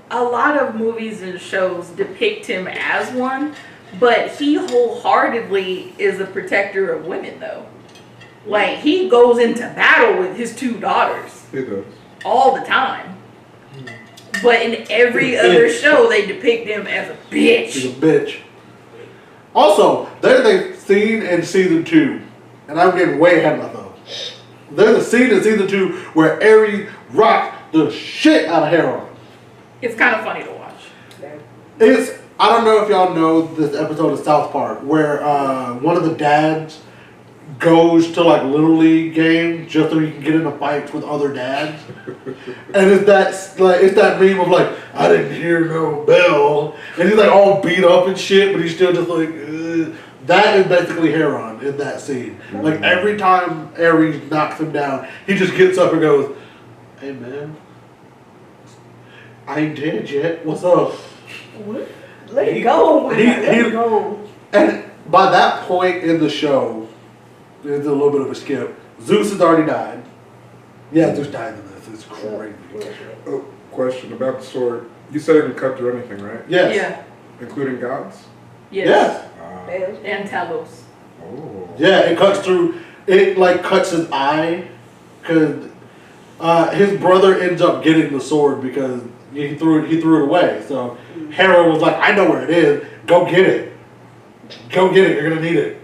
a lot of movies and shows depict him as one, but he wholeheartedly is a protector of women, though. Like, he goes into battle with his two daughters He does. all the time. But in every other show, they depict him as a She's bitch. a bitch. Also, there's a scene in season 2, and I'm getting way ahead of myself. There's a scene in season 2 where Ares rocks the shit out of Hera. It's kind of funny to watch. I don't know if y'all know this episode of South Park where one of the dads goes to like Little League games just so he can get into fights with other dads. And it's that meme of like, I didn't hear no bell. And he's like all beat up and shit, but he's still just like, ugh. That is basically Heron in that scene. Like every time Ares knocks him down, he just gets up and goes, hey man, I ain't dead yet. What's up? Let it go. Let it go. And by that point in the show, There's a little bit of a skip. Zeus has already died. Yeah, Zeus died in this. It's crazy. Oh, question about the sword. You said it can cut through anything, right? Yes. Yeah. Including gods? Yes. Yes. Damn. And Talos. Oh. Yeah, it cuts through. It like cuts his eye, cause his brother ends up getting the sword because he threw it away. So Hera was like, "I know where it is. Go get it. Go get it. You're gonna need it."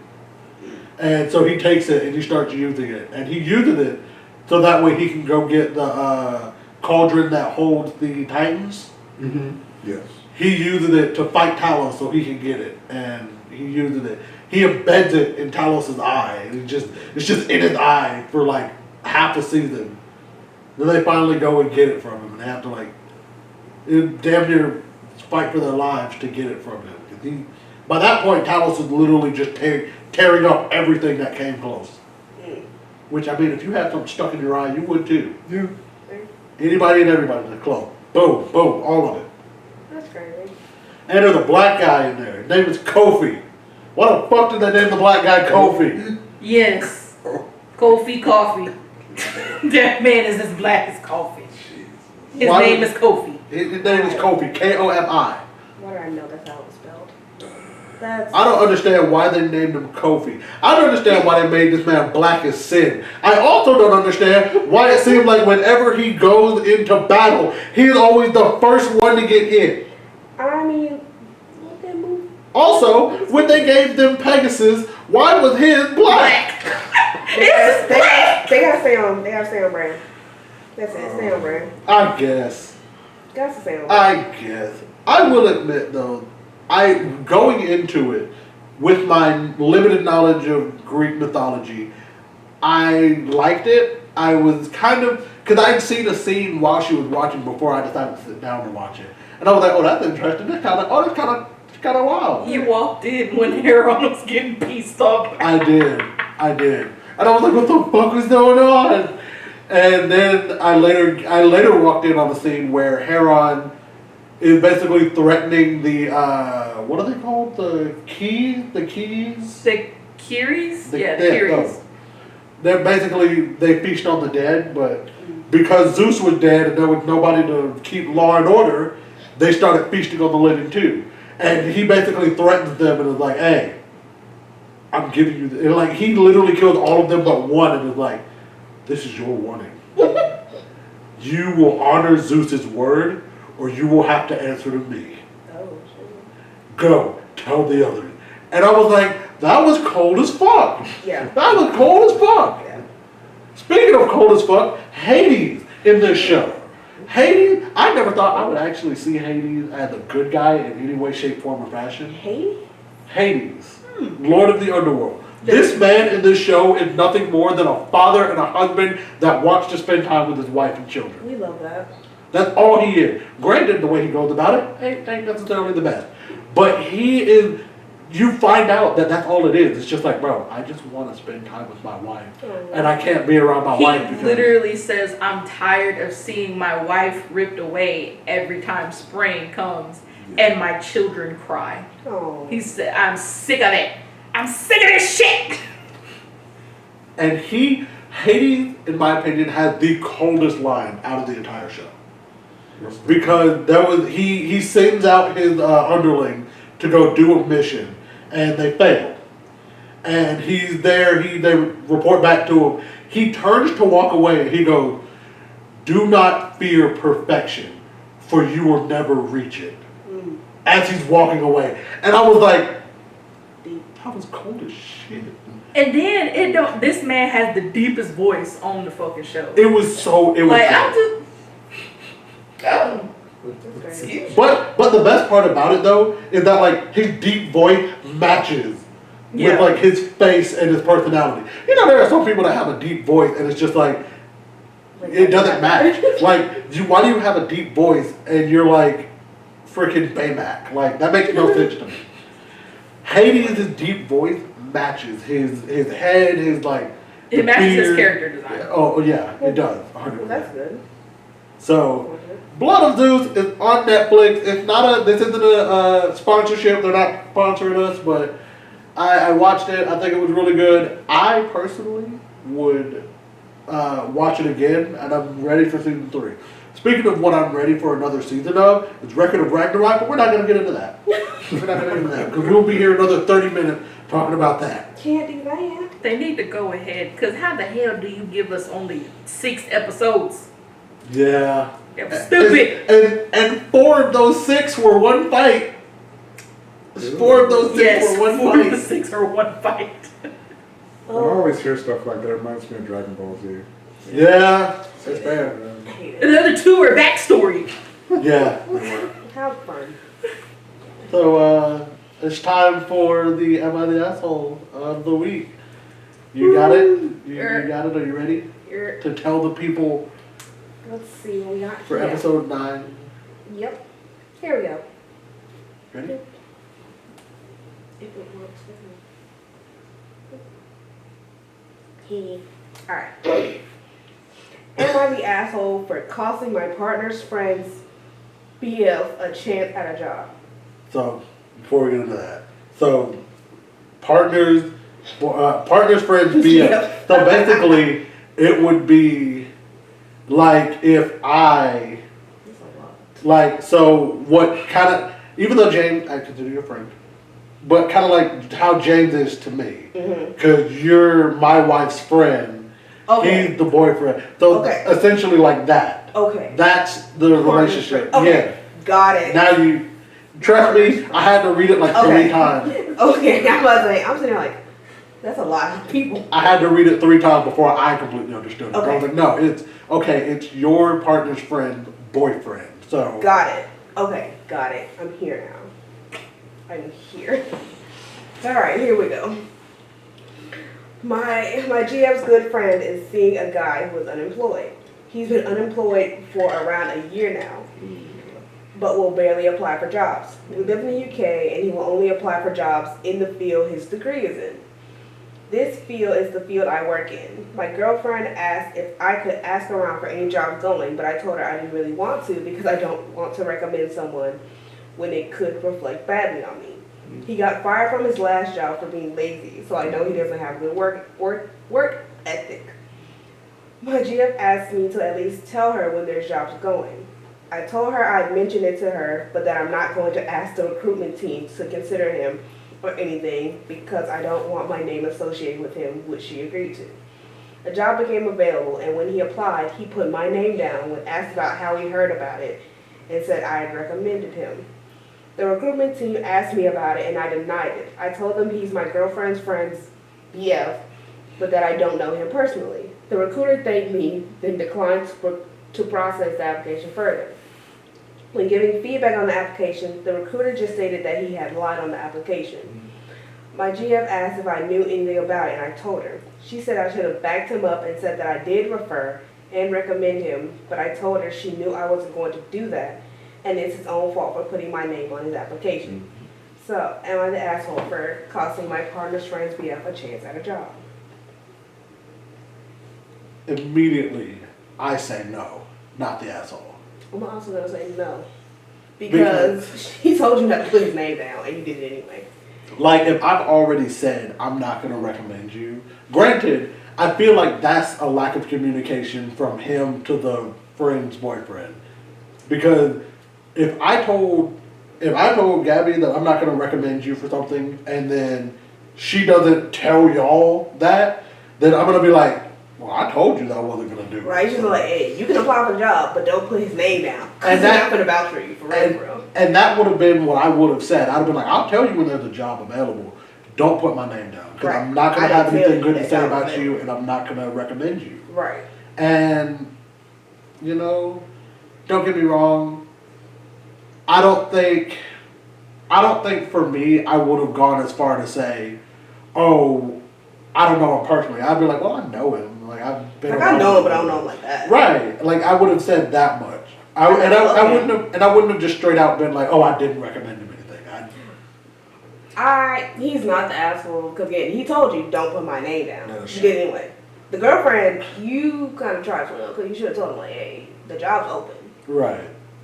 And so he takes it and he starts using it, and he uses it so that way he can go get the cauldron that holds the Titans. Mm-hmm. Yes. He uses it to fight Talos so he can get it, and he uses it. He embeds it in Talos' eye, and it's just in his eye for like half a season. Then they finally go and get it from him, and they have to like damn near fight for their lives to get it from him. 'Cause by that point, Talos is literally just tearing up everything that came close. Which, I mean, if you had something stuck in your eye, you would too. Yeah. Anybody and everybody in the club. Boom, boom, all of it. That's crazy. And there's a black guy in there. His name is Kofi. Why the fuck did they name the black guy Kofi? Yes. Kofi Coffee. That man is as black as coffee. His Why name would- is Kofi. His name is Kofi. Kofi. Why do I know that's how it's spelled? That's. I don't understand why they named him Kofi. I don't understand why they made this man black as sin. I also don't understand why it seems like whenever he goes into battle, he's always the first one to get hit. I mean, look at movie. Also, when they gave them Pegasus, why was his black? They gotta stay on. They gotta stay on brand. That's it. Stay on brand. I guess. Gotta stay on brand. I guess. I will admit though, going into it with my limited knowledge of Greek mythology, I liked it. I was kind of, because I'd seen a scene while she was watching before I decided to sit down and watch it, and I was like, oh, that's interesting. That's kind of wild. You walked in when Harold was getting pieced up. I did, and I was like, what the fuck was going on? And then I later walked in on the scene where Heron is basically threatening the what are they called? The keys? The Kiris? The Kiris. They feast on the dead, but because Zeus was dead and there was nobody to keep law and order, they started feasting on the living too. And he basically threatens them and is like, hey, I'm giving you and like he literally kills all of them but one and is like, this is your warning. You will honor Zeus's word or you will have to answer to me. Oh shit. Go, tell the others. And I was like, that was cold as fuck. Yeah. That was cold as fuck. Yeah. Speaking of cold as fuck, Hades in this show. Hades, I never thought I would actually see Hades as a good guy in any way, shape, form, or fashion. Hades, Lord of the Underworld. This man in this show is nothing more than a father and a husband that wants to spend time with his wife and children. We love that. That's all he is. Granted, the way he goes about it ain't necessarily the best. But he is, you find out that that's all it is. It's just like, bro, I just want to spend time with my wife. And I can't be around my wife He because... literally says, I'm tired of seeing my wife ripped away every time spring comes and my children cry. Oh. He said, I'm sick of it. I'm sick of this shit. And Hades, in my opinion, has the coldest line out of the entire show. Because he sends out his underling to go do a mission, and they failed. And he's there, they report back to him. He turns to walk away, and he goes, do not fear perfection, for you will never reach it. As he's walking away. And I was like, that was cold as shit. And then this man has the deepest voice on the fucking show. It was like, cold. I'm just, oh. That's crazy. But the best part about it though is that like his deep voice matches with like his face and his personality. You know, there are some people that have a deep voice and it's just like it doesn't match. Like, why do you have a deep voice and you're like freaking Baymax? Like that makes no sense to me. Hades' deep voice matches his head, his like. It matches his beard. character design. Oh yeah, it does. 100%. Well, that's good. So, Blood of Zeus is on Netflix. It's not this isn't a sponsorship. They're not sponsoring us, but I watched it. I think it was really good. I personally would watch it again, and I'm ready for season 3. Speaking of what I'm ready for another season of, it's Record of Ragnarok, but we're not going to get into that. We're not going to get into that because we'll be here another 30 minutes talking about that. Can't do that. They need to go ahead, because how the hell do you give us only 6 episodes? Yeah. That was stupid. And 4 of those 6 were one fight. 4 of those 6 were one 4 of the fight. 6 are one fight. I always hear stuff like that. It reminds me of Dragon Ball Z. Yeah, it's bad. I hate And it. the other 2 are backstory. Yeah. Have fun. So, it's time for the Am I the Asshole of the Week. You got it? You got it? Are you ready You're, to tell the people let's see what we got for here. episode 9? Yep. Here we go. Ready? If it works with me. Alright. Am I the asshole for costing my partner's friend's BF a chance at a job? So, before we get into that. So, partners friends BF. Yep. So basically, it would be like if I, That's a lot. like, so what kind of, even though James, I consider you a friend, but kind of like how James is to me. Mm-hmm. Because you're my wife's friend. Okay. He's the boyfriend. So Okay. essentially like that. Okay. That's the relationship. Okay. Got it. Yeah. Now you, trust me, I had to read it like 3 times. Okay. I'm about to say, I'm sitting there like, that's a lot of people. I had to read it 3 times before I completely understood it. I Okay. was like, no, it's your partner's friend, boyfriend. So Got it. Okay. Got it. I'm here now. I'm here. Alright, here we go. My GF's good friend is seeing a guy who is unemployed. He's been unemployed for around a year now, but will barely apply for jobs. We live in the UK and he will only apply for jobs in the field his degree is in. This field is the field I work in. My girlfriend asked if I could ask around for any jobs going, but I told her I didn't really want to because I don't want to recommend someone when it could reflect badly on me. He got fired from his last job for being lazy, so I know he doesn't have good work ethic. My GF asked me to at least tell her when there's jobs going. I told her I'd mention it to her, but that I'm not going to ask the recruitment team to consider him or anything because I don't want my name associated with him, which she agreed to. A job became available, and when he applied, he put my name down when asked about how he heard about it and said I had recommended him. The recruitment team asked me about it and I denied it. I told them he's my girlfriend's friend's BF, but that I don't know him personally. The recruiter thanked me, then declined to process the application further. When giving feedback on the application, the recruiter just stated that he had lied on the application. My GF asked if I knew anything about it and I told her. She said I should have backed him up and said that I did refer and recommend him, but I told her she knew I wasn't going to do that and it's his own fault for putting my name on his application. So, am I the asshole for costing my partner's friend's BF a chance at a job? immediately, I say no, not the asshole. I'm also going to say no. Because he told you not to put his name down and you did it anyway. Like, if I've already said I'm not going to recommend you, granted, I feel like that's a lack of communication from him to the friend's boyfriend. Because if I told Gabby that I'm not going to recommend you for something and then she doesn't tell y'all that, then I'm going to be like, well, I told you that I wasn't going to do it. Right? She's like, hey, you can apply for the job, but don't put his name down. And that's going to vouch for you, for real. And that would have been what I would have said. I'd have been like, I'll tell you when there's a job available. Don't put my name down. Because I'm not going to have anything good to say about you and I'm not going to recommend you. Right. And, you know, don't get me wrong. I don't think for me I would have gone as far to say, oh, I don't know him personally. I'd be like, well, I know him. Like, I've been I know him, but I don't know him like that. Right. Like, I would have said that much. I wouldn't have just straight out been like, oh, I didn't recommend him anything. He's not the asshole, because again, he told you, don't put my name down. No, You did anyway. The girlfriend, you kind of tried to because you should have told him, like, hey, the job's open. Right.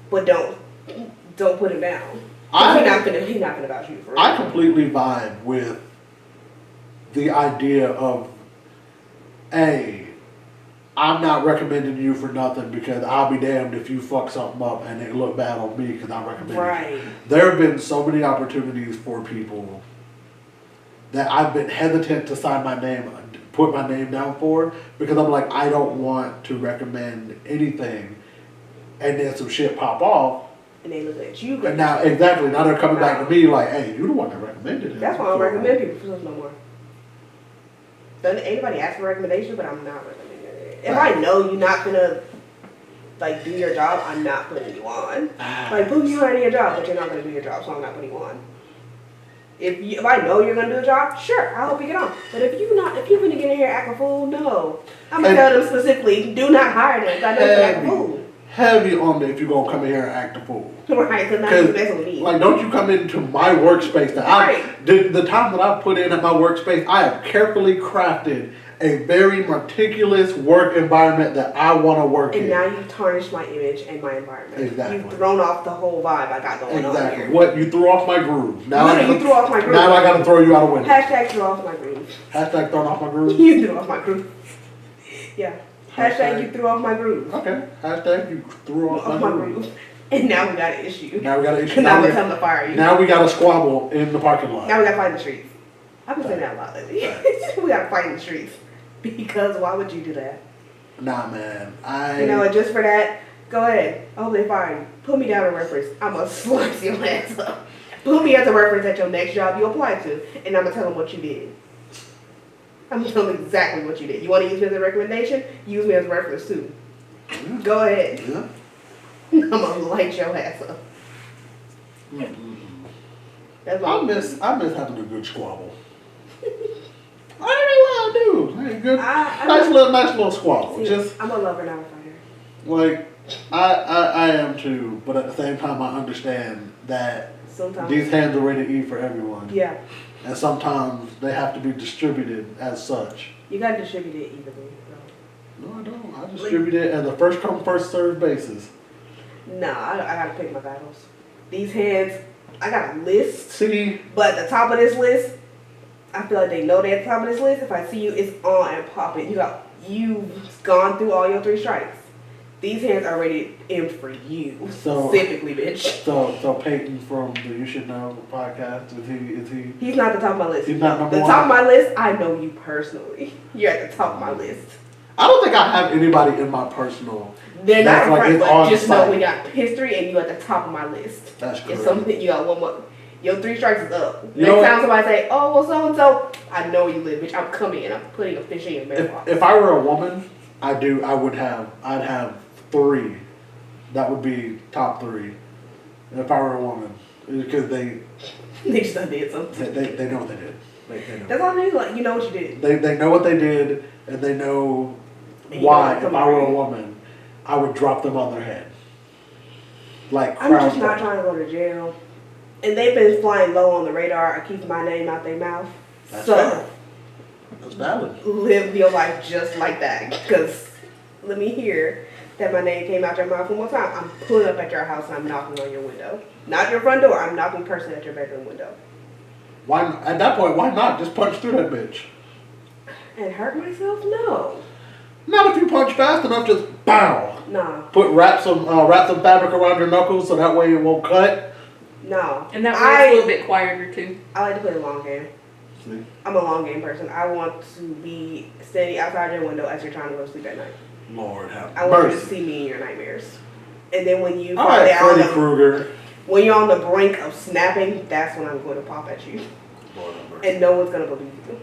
But don't put him down. He's not gonna vouch you for real. I completely vibe with the idea of, hey, I'm not recommending you for nothing because I'll be damned if you fuck something up and it look bad on me because I recommend Right. you. There have been so many opportunities for people that I've been hesitant to sign my name, put my name down for, because I'm like, I don't want to recommend anything and then some shit pop off. And they look at you. And now, exactly, now they're coming back to me like, hey, you the one that recommended it. That's why I don't recommend people for stuff no more. Doesn't anybody ask for recommendations, but I'm not recommending it. If I know you're not gonna like do your job, I'm not putting you on. Like, put you on your job, but you're not gonna do your job, so I'm not putting you on. If I know you're gonna do the job, sure, I'll help you get on. But if you're gonna get in here acting a fool, no. I'm gonna tell them specifically, do not hire them. 'Cause I know you're acting a fool. Heavy on it if you're gonna come in here and act a fool. Right, because now you're messing with me. Like, don't you come into my workspace that Right. the time that I put in at my workspace, I have carefully crafted a very meticulous work environment that I want to work in. And now you've tarnished my image and my environment. Exactly. You've thrown off the whole vibe I got going on Exactly. here. What, you threw off my groove. Now Literally, you threw off my groove. Now I gotta throw you out a window. Hashtag threw off my groove. Hashtag thrown off my groove. You threw off my groove. Yeah. Hashtag you threw off my groove. Okay. Hashtag you threw off my groove. And now we got an issue. Now we got an issue. Now we're coming to fire you. Now we got a squabble in the parking lot. Now we got to fight in the streets. I've been saying that a lot lately. We got to fight in the streets. Because why would you do that? Nah, man. You know, and just for that, go ahead. I hope they fire you. Put me down a reference. I'm going to slice your ass up. Put me as a reference at your next job you apply to. And I'm going to tell them what you did. I'm going to tell them exactly what you did. You want to use me as a recommendation? Use me as a reference too. Go ahead. Yeah. I'm going to light your ass up. That's I miss having a good squabble. I don't know what I do. Hey, good, nice little squabble. See, Just I'm a lover, not a fighter. like I am too, but at the same time I understand that Sometimes. these hands are ready to eat for everyone, Yeah. and sometimes they have to be distributed as such. You got to distribute it evenly. No, I don't. I distribute it as a first come first served basis. No, I got to pick my battles. These hands, I got a list. See, But at the top of this list, I feel like they know they're at the top of this list. If I see you, it's on and popping. You've gone through all your 3 strikes. These hands are ready to end for you. So- Specifically, bitch. so Peyton from the You Should Know podcast, is he? He's not at the top of my list. He's not number the one? top of my list, I know you personally. You're at the top of my list. I don't think I have anybody in my personal. They're not That's in like front, it's but on just site. know we got history and you at the top of my list. That's It's correct. something, you got one more. Your 3 strikes is up. You know Next what? time somebody say, oh, well, so-and-so, I know you live, bitch. I'm coming and I'm putting a fish in your mailbox. If I were a woman, I'd have 3. That would be top 3. If I were a woman, because they They just done did something. they know what they did. They know. That's all I mean. Like, you know what you did. They know what they did, and they know And you why. know If I were a woman, I would drop them on their head. Like I'm just crowd not surfing. trying to go to jail. And they've been flying low on the radar or keeping my name out their mouth. That's So, fair. That's valid. live your life just like that. Because let me hear that my name came out your mouth one more time. I'm pulling up at your house and I'm knocking on your window. Not your front door. I'm knocking personally at your bedroom window. Why? At that point, why not just punch through that bitch? And hurt myself? No. Not if you punch fast enough. Just bow. Nah. Wrap some fabric around your knuckles so that way it won't cut. No. And that way it's a little bit quieter too. I like to play the long game. See? I'm a long game person. I want to be standing outside your window as you're trying to go to sleep at night. Lord have I want you to mercy. see me in your nightmares. And then when you All find right, out Freddy Krueger. when you're on the brink of snapping, that's when I'm going to pop at you. Lord have mercy. And no one's going to believe you.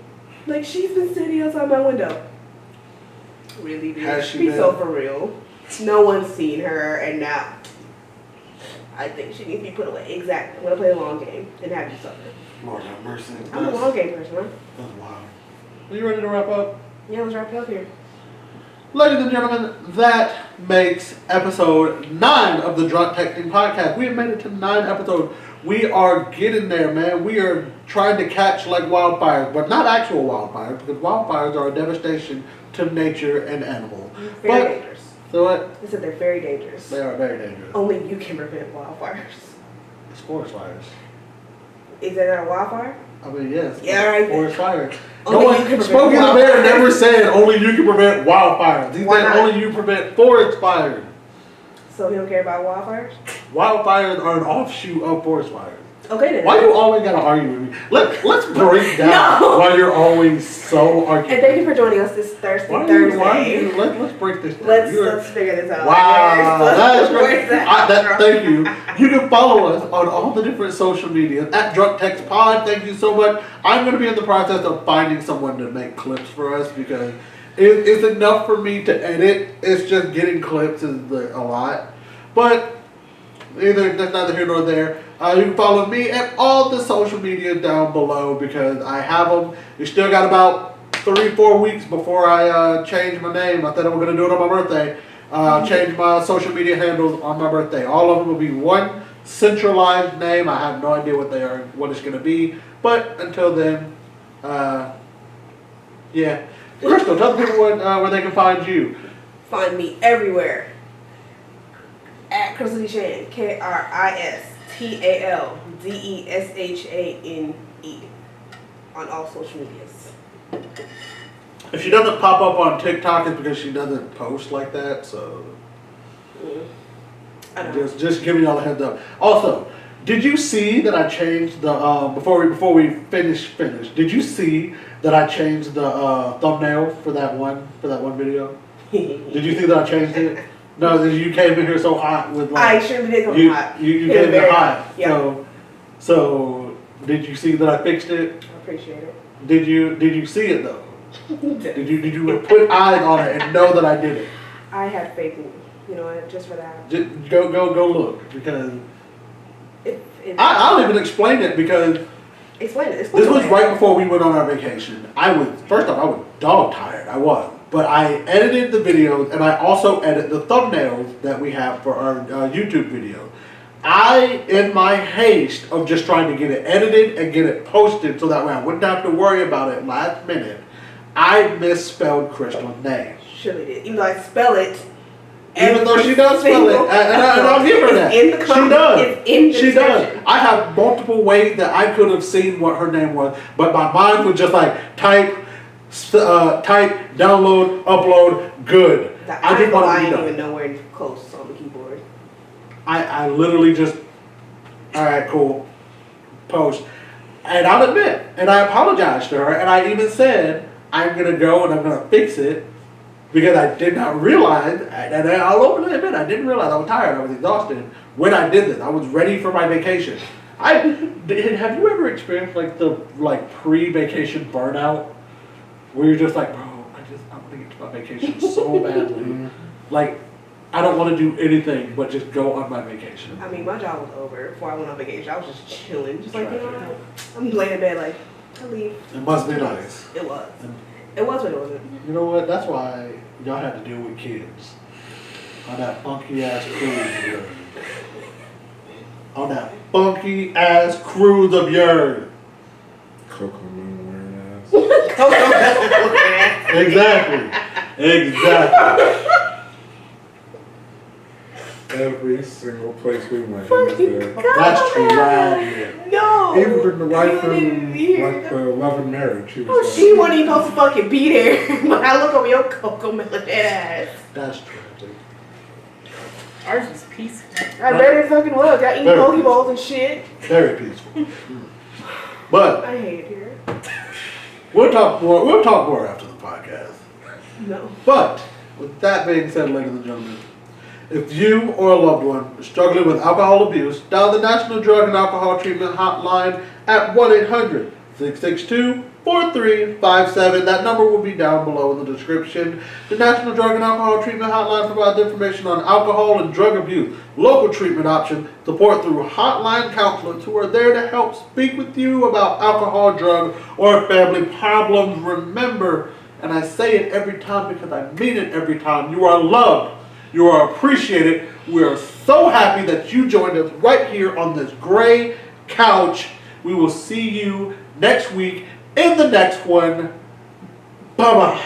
Like, she's been sitting outside my window. Really, Has bitch? she Be been? so for real. No one's seen her, and now I think she needs to be put away. Exactly. I'm going to play the long game and have you suffer. Lord have mercy. I'm a long game person, huh? That's wild. Are you ready to wrap up? Yeah, let's wrap it up here. Ladies and gentlemen, that makes episode 9 of the Drunk Texting Podcast. We have made it to 9 episodes. We are getting there, man. We are trying to catch like wildfires, but not actual wildfires, because wildfires are a devastation to nature and animals. Very But- dangerous. So what? They said they're very dangerous. They are very dangerous. Only you can prevent wildfires. Forest fires. Is that a wildfire? I mean, yes. Yeah, right. Forest fire. Only No one, you can Smokey prevent the Bear wildfires. never said only you can prevent wildfires. He Why said not? only you prevent forest fires. So he don't care about wildfires? Wildfires are an offshoot of forest fires. Okay then. Why you always gotta argue with me? Let's break down No. why you're always so arguing. And thank you for joining us this Thursday. Let's break this down. Let's figure this out. Wow, that's Where's great. that? Thank you. You can follow us on all the different social media at drunktextpod. Thank you so much. I'm going to be in the process of finding someone to make clips for us because it's enough for me to edit. It's just getting clips is a lot. But that's neither here nor there. You can follow me at all the social media down below because I have them. You still got about 3-4 weeks before I change my name. I thought I was going to do it on my birthday. Change my social media handles on my birthday. All of them will be one centralized name. I have no idea what they are, what it's going to be. But until then, yeah. Kristal, tell the people where they can find you. Find me everywhere at kristaldeshane. KRISTALDESHANE on all social medias. If she doesn't pop up on TikTok, it's because she doesn't post like that. So I know. just giving y'all a heads up. Also, did you see that I changed the before we finish? Did you see that I changed the thumbnail for that one video? Did you see that I changed it? No, you came in here so hot with like. I surely did come hot. You came in hot. Yeah. So did you see that I fixed it? I appreciate it. Did you see it though? Did you put eyes on it and know that I did it? I had faith in you. You know what? Just for that. Just go look because I'll I'll even explain it because explain it. this was right before we went on our vacation. I was dog tired. I was. But I edited the videos and I also edit the thumbnails that we have for our YouTube video. In my haste of just trying to get it edited and get it posted so that way I wouldn't have to worry about it last minute, I misspelled Kristal's name. Surely did. Even though I spell it. Even though she does spell it, and I'll give her that. In the she does. It's in the she does. description. I have multiple ways that I could have seen what her name was, but my mind was just like type, download, upload, good. I just want to be ain't done. even nowhere close on the keyboard. I literally just, all right, cool, post. And I'll admit, and I apologized to her, and I even said, I'm going to go and I'm going to fix it because I did not realize, and I'll openly admit, I didn't realize I was tired, I was exhausted when I did this. I was ready for my vacation. Have you ever experienced like the pre-vacation burnout where you're just like, bro, I want to get to my vacation so badly. Like, I don't want to do anything but just go on my vacation. I mean, my job was over before I went on vacation. I was just chilling, just like, you know what? I'm laying in bed like, I leave. It must be nice. It was. It was, but it wasn't. You know what? That's why y'all had to deal with kids on that funky ass cruise. On that funky ass cruise of yours. Coco Moon wearing ass. Exactly. Every single place we went, he was there. That's tragic. No. Even with the wife You didn't and hear. like the love and marriage, he Oh, was she wasn't even supposed to fucking be there. But I look over your Coco Melon ass. That's tragic. Ours was peaceful. I bet it fucking was. Got eating Very Pokeballs and shit. Very peaceful. But I hate it here. we'll talk more after the podcast. No. But with that being said, ladies and gentlemen, if you or a loved one is struggling with alcohol abuse, dial the National Drug and Alcohol Treatment Hotline at 1-800-662-4357. That number will be down below in the description. The National Drug and Alcohol Treatment Hotline provides information on alcohol and drug abuse, local treatment options, support through hotline counselors who are there to help speak with you about alcohol, drug, or family problems. Remember, and I say it every time because I mean it every time, you are loved. You are appreciated. We are so happy that you joined us right here on this gray couch. We will see you next week in the next one. Bye-bye.